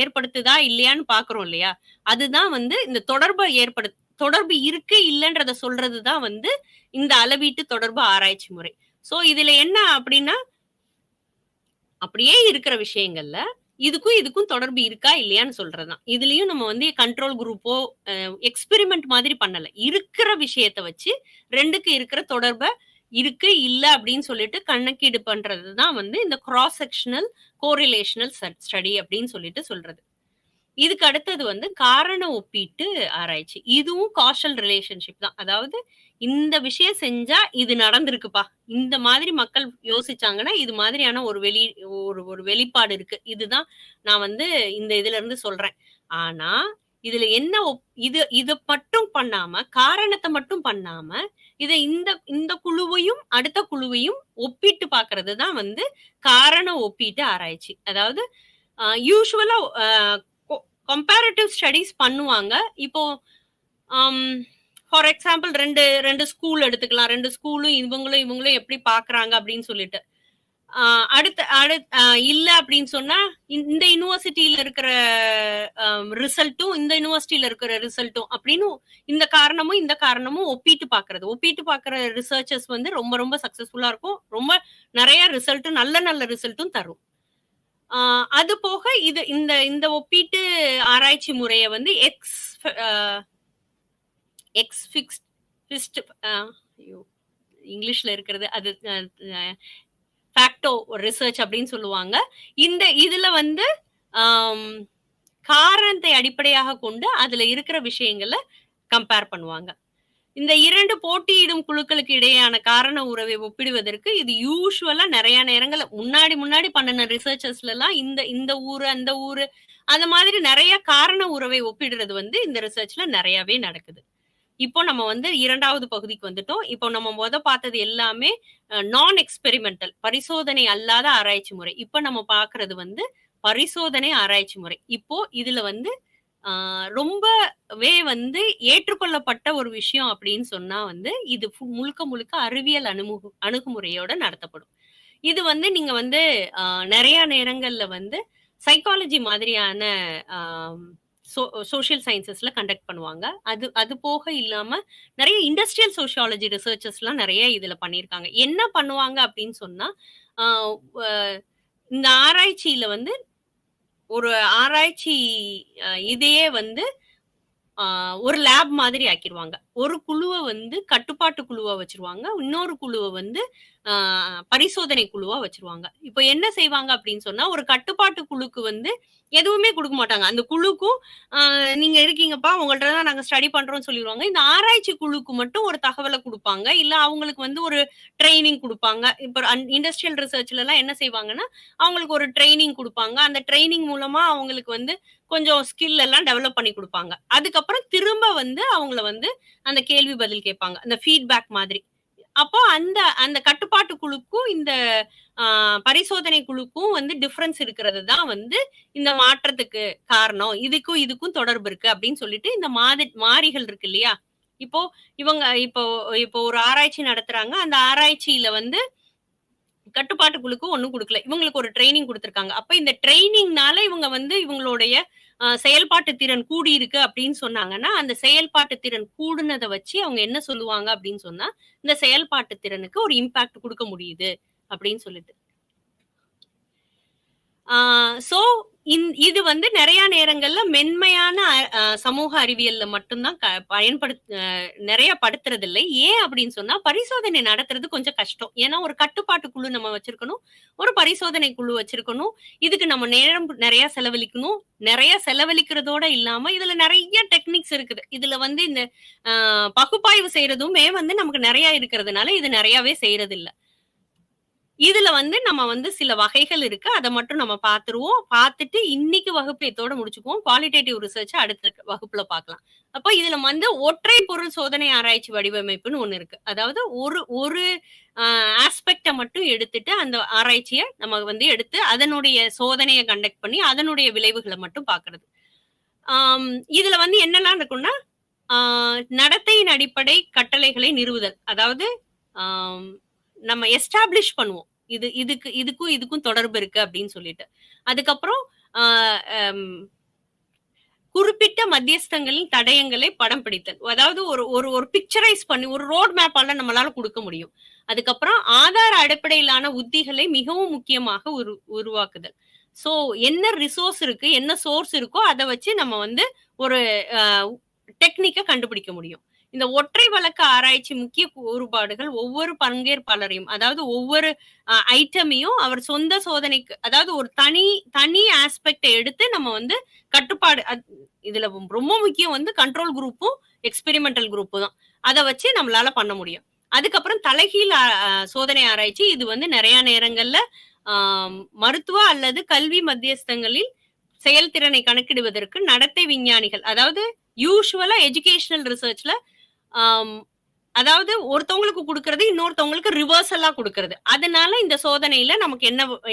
ஏற்படுத்துதா இல்லையான்னு பார்க்கிறோம் இல்லையா? அதுதான் வந்து இந்த தொடர்பு இருக்கு இல்லன்றத சொல்றது தான் வந்து இந்த அளவீட்டு தொடர்பு ஆராய்ச்சி முறை. சோ இதுல என்ன அப்படின்னா, அப்படியே இருக்கிற விஷயங்கள்ல இதுக்கும் தொடர்பு இருக்கா இல்லையான்னு சொல்றதுதான். இதுலயும் நம்ம வந்து கண்ட்ரோல் குரூப்போ எக்ஸ்பெரிமெண்ட் மாதிரி பண்ணல. இருக்கிற விஷயத்த வச்சு 2க்கு இருக்கிற தொடர்ப இருக்கு, இல்ல அப்படின்னு சொல்லிட்டு கணக்கீடு பண்றது தான் வந்து இந்த கிராஸ் செக்ஷனல் கோரிலேஷனல் ஸ்டடி அப்படின்னு சொல்லிட்டு சொல்றது. இதுக்கு அடுத்தது வந்து காரண ஒப்பீட்டு ஆராய்ச்சி. இதுவும் காஷல் ரிலேஷன்ஷிப் தான். அதாவது இந்த விஷயம் செஞ்சா இது நடந்திருக்குப்பா. இந்த மாதிரி மக்கள் யோசிச்சாங்கன்னா, இது மாதிரியான ஒரு வெளிப்பாடு இருக்கு. இதுதான் நான் வந்து இந்த இதுல இருந்து சொல்றேன். ஆனா, இதுல என்ன இத மட்டும் பண்ணாம, காரணத்த மட்டும் பண்ணாம, இந்த குழுவையும், அடுத்த குழுவையும் ஒப்பிட்டு பார்க்கிறது தான் வந்து காரண ஒப்பீட்டு ஆராய்ச்சி. அதாவது யூசுவலா கம்பேரிட்டிவ் ஸ்டடீஸ் பண்ணுவாங்க. இப்போ ஃபார் எக்ஸாம்பிள் 2 ஸ்கூல் எடுத்துக்கலாம். 2 ஸ்கூலும் இவங்களும் எப்படி பார்க்குறாங்க அப்படின்னு சொல்லிட்டு. இல்ல அப்படின்னு சொன்னா, இந்த யுனிவர்சிட்டியில இருக்கிற ரிசல்ட்டும், இந்த யுனிவர்சிட்டியில இருக்கிற ரிசல்ட்டும் அப்படின்னு இந்த காரணமும் ஒப்பிட்டு பார்க்கிறது. ஒப்பிட்டு பார்க்குற ரிசர்ச்சர்ஸ் வந்து ரொம்ப ரொம்ப சக்சஸ்ஃபுல்லா இருக்கும். ரொம்ப நிறைய ரிசல்ட்டும் நல்ல ரிசல்ட்டும் தரும். அது போக இந்த ஒப்பீட்டு ஆராய்ச்சி முறைய வந்து இங்கிலீஷ்ல இருக்கிறது அது ஃபேக்டோ ரிசர்ச் அப்படின்னு சொல்லுவாங்க. இதுல வந்து காரணத்தை அடிப்படையாக கொண்டு அதுல இருக்கிற விஷயங்களை கம்பேர் பண்ணுவாங்க. இந்த 2 போட்டியிடும் குழுக்களுக்கு இடையேயான காரண உறவை ஒப்பிடுவதற்கு இது யூசுவலா நிறைய நேரங்கள்ல முன்னாடி பண்ணின ரிசர்ச்சர்ஸ்ல எல்லாம் இந்த ஊரு அந்த ஊரு அந்த மாதிரி நிறைய காரண உறவை ஒப்பிடுறது வந்து இந்த ரிசர்ச்ல நிறையவே நடக்குது. இப்போ நம்ம வந்து 2வது பகுதிக்கு வந்துட்டோம். இப்போ நம்ம பார்த்தது எல்லாமே நான் எக்ஸ்பெரிமெண்டல் பரிசோதனை அல்லாத ஆராய்ச்சி முறை. இப்போ நம்ம பார்க்கிறது வந்து பரிசோதனை ஆராய்ச்சி முறை. இப்போ இதுல வந்து ரொம்பவே வந்து ஏற்றுக்கொள்ளப்பட்ட ஒரு விஷயம் அப்படின்னு சொன்னா வந்து இது முழுக்க அறிவியல் அணுகுமுறையோட நடத்தப்படும். இது வந்து நீங்க வந்து நிறைய நேரங்கள்ல வந்து சைக்காலஜி மாதிரியான சோசியல் சயின்சஸ்ல கண்டக்ட் பண்ணுவாங்க. அது போக இல்லாம நிறைய இண்டஸ்ட்ரியல் சோசியாலஜி ரிசர்ச்சர்ஸ் எல்லாம் நிறைய இதுல பண்ணியிருக்காங்க. என்ன பண்ணுவாங்க அப்படின்னு சொன்னா, இந்த ஆராய்ச்சியில வந்து ஒரு ஆராய்ச்சி இதையே வந்து ஒரு லேப் மாதிரி ஆக்கிடுவாங்க. ஒரு குழுவை வந்து கட்டுப்பாட்டு குழுவா வச்சிருவாங்க. இன்னொரு குழுவை வந்து பரிசோதனை குழுவா வச்சிருவாங்க. இப்போ என்ன செய்வாங்க அப்படின்னு சொன்னா, ஒரு கட்டுப்பாட்டு குழுக்கு வந்து எதுவுமே கொடுக்க மாட்டாங்க. அந்த குழுக்கும் நீங்க இருக்கீங்கப்பா, உங்கள்ட்ட தான் நாங்க ஸ்டடி பண்றோம்னு சொல்லிடுவாங்க. இந்த ஆராய்ச்சி குழுக்கு மட்டும் ஒரு தகவலை கொடுப்பாங்க. இல்ல அவங்களுக்கு வந்து ஒரு ட்ரைனிங் கொடுப்பாங்க. இப்போ இண்டஸ்ட்ரியல் ரிசர்ச்ல எல்லாம் என்ன செய்வாங்கன்னா, அவங்களுக்கு ஒரு ட்ரைனிங் கொடுப்பாங்க. அந்த ட்ரைனிங் மூலமா அவங்களுக்கு வந்து கொஞ்சம் ஸ்கில் எல்லாம் டெவலப் பண்ணி கொடுப்பாங்க. அதுக்கப்புறம் திரும்ப வந்து அவங்கள வந்து அந்த கேள்வி பதில் கேட்பாங்க. அந்த ஃபீட்பேக் மாதிரி. அப்போ அந்த கட்டுப்பாட்டு குழுக்கும் இந்த பரிசோதனை குழுக்கும் வந்து டிஃபரன்ஸ் இருக்கிறது தான் வந்து இந்த மாற்றத்துக்கு காரணம். இதுக்கும் தொடர்பு இருக்கு அப்படின்னு சொல்லிட்டு இந்த மாறிகள் இருக்கு இல்லையா? இப்போ இப்போ ஒரு ஆராய்ச்சி நடத்துறாங்க. அந்த ஆராய்ச்சியில வந்து கட்டுப்பாட்டு குழுக்கு ஒண்ணும் கொடுக்கல. இவங்களுக்கு ஒரு ட்ரைனிங் கொடுத்திருக்காங்க. அப்ப இந்த ட்ரைனிங்னால இவங்க வந்து இவங்களுடைய செயல்பாட்டு திறன் கூடி இருக்கு அப்படின்னு சொன்னாங்கன்னா, அந்த செயல்பாட்டு திறன் கூடுனதை வச்சு அவங்க என்ன சொல்லுவாங்க அப்படின்னு சொன்னா, இந்த செயல்பாட்டு திறனுக்கு ஒரு இம்பாக்ட் கொடுக்க முடியுது அப்படின்னு சொல்லிட்டு. சோ இது வந்து நெறைய நேரங்கள்ல மென்மையான சமூக அறிவியல்ல மட்டும் தான் நெறைய படுத்துறதில்லை. ஏன் அப்படின்னு சொன்னா, பரிசோதனை நடத்துறது கொஞ்சம் கஷ்டம். ஏன்னா ஒரு கட்டுப்பாட்டு குழு நம்ம வச்சிருக்கணும். ஒரு பரிசோதனை குழு வச்சிருக்கணும். இதுக்கு நம்ம நேரம் நெறைய செலவழிக்கணும். நெறைய செலவழிக்கிறதோட இல்லாம, இதுல நெறைய டெக்னிக்ஸ் இருக்குது. இதுல வந்து இந்த அ பகுப்பாய்வு செய்றதுமே வந்து நமக்கு நெறைய இருக்கிறதுனால, இது நெறையாவே செய்றதில்ல. இதுல வந்து நம்ம வந்து சில வகைகள் இருக்கு. அத மட்டும் நம்ம பார்த்துருவோம். பார்த்துட்டு இன்னைக்கு வகுப்பு இதோட முடிச்சுக்குவோம். குவாலிட்டேட்டிவ் ரிசர்ச்ச அடுத்த வகுப்புல பார்க்கலாம். அப்ப இதுல வந்து ஒற்றை பொருள் சோதனை ஆராய்ச்சி வடிவமைப்புன்னு ஒண்ணு இருக்கு. அதாவது ஒரு ஒரு அ ஆஸ்பெக்ட்ட மட்டும் எடுத்துட்டு அந்த ஆராய்ச்சிய நம்ம வந்து எடுத்து அதனுடைய சோதனைய கண்டக்ட் பண்ணி அதனுடைய விளைவுகள மட்டும் பார்க்கிறது. ஆம் இதுல வந்து என்னலாம் இருக்கும்னா, ஆ நடத்தையின் அடிப்படை கட்டளைகளை நிறுவுதல். அதாவது ஆம் நம்ம எஸ்டாப்ளிஷ் பண்ணுவோம். இதுக்கும் இதுக்கும் தொடர்பு இருக்கு அப்படின்னு சொல்லிட்டு. அதுக்கப்புறம் ஆ அம் குறிப்பிட்ட மத்தியஸ்தங்களின் தடயங்களை படம் பிடித்தல். அதாவது ஒரு ஒரு ஒரு பிக்சரைஸ் பண்ணி ஒரு ரோட் மேப்பால நம்மளால குடுக்க முடியும். அதுக்கப்புறம் ஆதார அடிப்படையிலான உத்திகளை மிகவும் முக்கியமாக உருவாக்குதல். சோ என்ன ரிசோர்ஸ் இருக்கு, என்ன சோர்ஸ் இருக்கோ அத வச்சு நம்ம வந்து ஒரு அ டெக்னிக்க கண்டுபிடிக்க முடியும். இந்த ஒற்றை வழக்கு ஆராய்ச்சி முக்கிய கூறுபாடுகள் ஒவ்வொரு பங்கேற்பாளரையும், அதாவது ஒவ்வொரு ஐட்டமையும் அவர் சொந்த சோதனைக்கு அதாவது ஒரு தனி தனி ஆஸ்பெக்ட்ட எடுத்து நம்ம வந்து கட்டுப்பாடு இதுல ரொம்ப முக்கியம் வந்து கண்ட்ரோல் குரூப்பும், எக்ஸ்பெரிமெண்டல் குரூப்பும் தான். அத வச்சு நம்மளால பண்ண முடியும். அதுக்கப்புறம் தலைகீழ் சோதனை ஆராய்ச்சி. இது வந்து நெறைய நேரங்கள்ல ஆ மருத்துவ அல்லது கல்வி மத்தியஸ்தங்களில் செயல்திறனை கணக்கிடுவதற்கு நடத்தை விஞ்ஞானிகள், அதாவது யூசுவலா எஜுகேஷனல் ரிசர்ச்ல அதாவது ஒருத்தவங்களுக்கு குடுக்கறது இன்னொருத்தவங்களுக்கு ரிவர்சலா குடுக்கறது. அதனால இந்த சோதனையில நமக்கு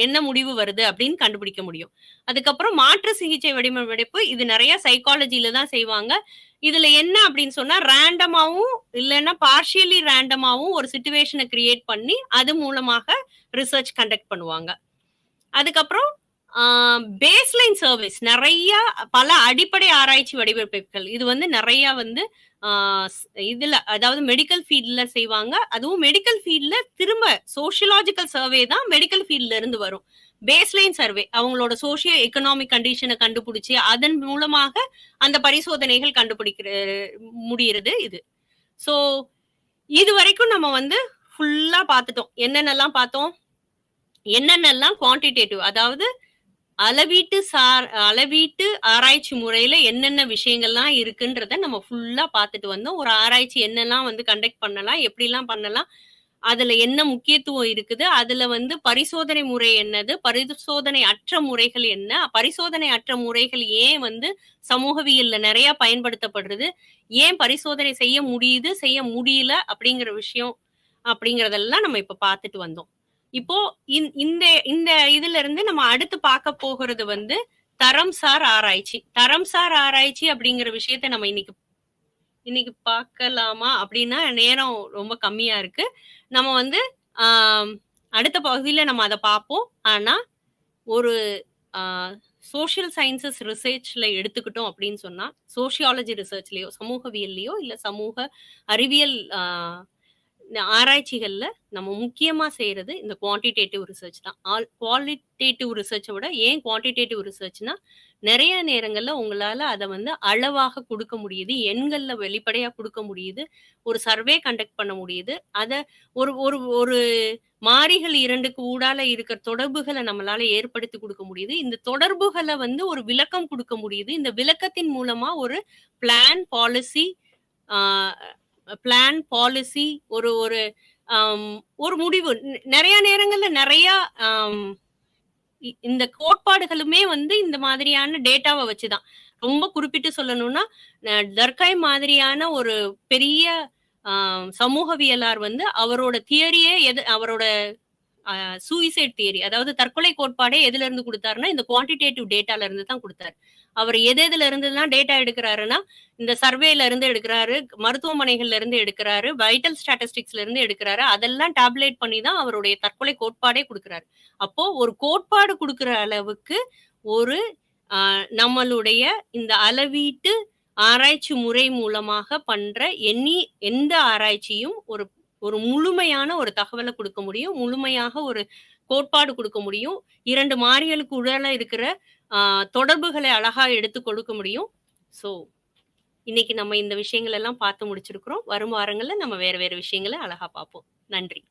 என்ன முடிவு வருது அப்படின்னு கண்டுபிடிக்க முடியும். அதுக்கப்புறம் மாற்று சிகிச்சை வடிவமைப்பு. இது நெறைய சைக்காலஜில தான் செய்வாங்க. இதுல என்ன அப்படின்னு சொன்னா, ரேண்டமாவும் இல்லன்னா பார்ஷியலி ரேண்டமாவும் ஒரு சிச்சுவேஷன கிரியேட் பண்ணி அது மூலமாக ரிசர்ச் கண்டக்ட் பண்ணுவாங்க. அதுக்கப்புறம் பேஸ்லைன் சர்வீஸ். நெறைய பல அடிப்படை ஆராய்ச்சி வடிவமைப்புகள். இது வந்து நெறைய வந்து ஆ இதுல அதாவது மெடிக்கல் ஃபீல்ட்ல செய்வாங்க. அதுவும் மெடிக்கல் ஃபீல்ட்ல திரும்ப சோசியோலாஜிக்கல் சர்வே தான் மெடிக்கல் ஃபீல்ட்ல இருந்து வரும். பேஸ்லைன் சர்வே அவங்களோட சோசியோ எக்கனாமிக் கண்டிஷன கண்டுபிடிச்சு, அதன் மூலமாக அந்த பரிசோதனைகள் கண்டுபிடிக்கிற முடியிறது இது. சோ இதுவரைக்கும் நம்ம வந்து ஃபுல்லா பார்த்துட்டோம். என்னென்னலாம் பார்த்தோம்? என்னென்னலாம் குவான்டிடேட்டிவ் அதாவது அளவீட்டு ஆராய்ச்சி முறையில என்னென்ன விஷயங்கள்லாம் இருக்குன்றத நம்ம ஃபுல்லா பார்த்துட்டு வந்தோம். ஒரு ஆராய்ச்சி என்னெல்லாம் வந்து கண்டக்ட் பண்ணலாம், எப்படிலாம் பண்ணலாம், அதுல என்ன முக்கியத்துவம் இருக்குது, அதுல வந்து பரிசோதனை முறை என்னது, பரிசோதனை அற்ற முறைகள் என்ன, பரிசோதனை அற்ற முறைகள் ஏன் வந்து சமூகவியல்ல நெறைய பயன்படுத்தப்படுறது, ஏன் பரிசோதனை செய்ய முடியுது, செய்ய முடியல அப்படிங்கிற விஷயம் அப்படிங்கிறதெல்லாம் நம்ம இப்ப பார்த்துட்டு வந்தோம். இப்போ இந்த இந்த இதுல இருந்து நம்ம அடுத்து பார்க்க போகிறது வந்து தரம்சார் ஆராய்ச்சி. தரம்சார் ஆராய்ச்சி அப்படிங்கிற விஷயத்த நம்ம இன்னைக்கு பார்க்கலாமா அப்படின்னா நேரம் ரொம்ப கம்மியா இருக்கு. நம்ம வந்து அடுத்த பகுதியில நம்ம அத பார்ப்போம். ஆனா ஒரு சோசியல் சயின்சஸ் ரிசர்ச்ல எடுத்துக்கிட்டோம் அப்படின்னு சொன்னா, சோசியாலஜி ரிசர்ச்லயோ, சமூகவியல்லயோ இல்ல சமூக அறிவியல் ஆராய்ச்சிகள்ல நம்ம முக்கியமா செய்யறது இந்த குவான்டிடேட்டிவ் ரிசர்ச் தான். குவாலிட்டேட்டிவ் ரிசர்ச்ச விட ஏன் குவான்டிடேட்டிவ் ரிசர்ச்னா, நெறைய நேரங்கள்ல உங்களால அத வந்து அளவாக குடுக்க முடியுது. எண்கள்ல வெளிப்படையா குடுக்க முடியுது. ஒரு சர்வே கண்டக்ட் பண்ண முடியுது. அத ஒரு ஒரு ஒரு மாறிகள் 2க்கு ஊடால இருக்கிற தொடர்புகள நம்மளால ஏற்படுத்தி குடுக்க முடியுது. இந்த தொடர்புகள வந்து ஒரு விளக்கம் குடுக்க முடியுது. இந்த விளக்கத்தின் மூலமா ஒரு பிளான், பாலிசி ஆ பிளான், பாலிசி ஒரு ஒரு ஒரு முடிவு. நெறைய நேரங்கள்ல நெறைய இந்த கோட்பாடுகளுமே வந்து இந்த மாதிரியான டேட்டாவ வச்சுதான். ரொம்ப குறிப்பிட்டு சொல்லணும்னா, டர்கைம் மாதிரியான ஒரு பெரிய சமூகவியலார் வந்து அவரோட தியரியே அவரோட சூயிசைட் தியரி அதாவது தற்கொலை கோட்பாடே எதுல இருந்து குடுத்தாருன்னா, இந்த குவான்டிடேட்டிவ் டேட்டால இருந்து தான் குடுத்தாரு. அவர் எதுல இருந்துலாம் டேட்டா எடுக்குறாருன்னா, இந்த சர்வேல இருந்து எடுக்குறாரு, மருத்துவமனைகள்ல இருந்து எடுக்குறாரு, வைட்டல் ஸ்டாட்டிஸ்டிக்ஸ்ல இருந்து எடுக்குறாரு. அதெல்லாம் டேபுலேட் பண்ணி தான் அவருடைய தற்கொலை கோட்பாடே குடுக்குறாரு. அப்போ ஒரு கோட்பாடு குடுக்குற அளவுக்கு ஒரு நம்மளுடைய இந்த அளவீட்டு ஆராய்ச்சி முறை மூலமாக பண்ற எந்த ஆராய்ச்சியும் ஒரு ஒரு முழுமையான ஒரு தகவல குடுக்க முடியும். முழுமையாக ஒரு கோட்பாடு குடுக்க முடியும். 2 மாறிகளுக்கு உடல இருக்கிற தொடர்புகளை அழகா எடுத்துக் கொடுக்க முடியும். ஸோ, இன்னைக்கு நம்ம இந்த விஷயங்கள் எல்லாம் பார்த்து முடிச்சிருக்கிறோம். வரும் வாரங்கள்ல நம்ம வேற வேற விஷயங்கள அழகா பார்ப்போம். நன்றி.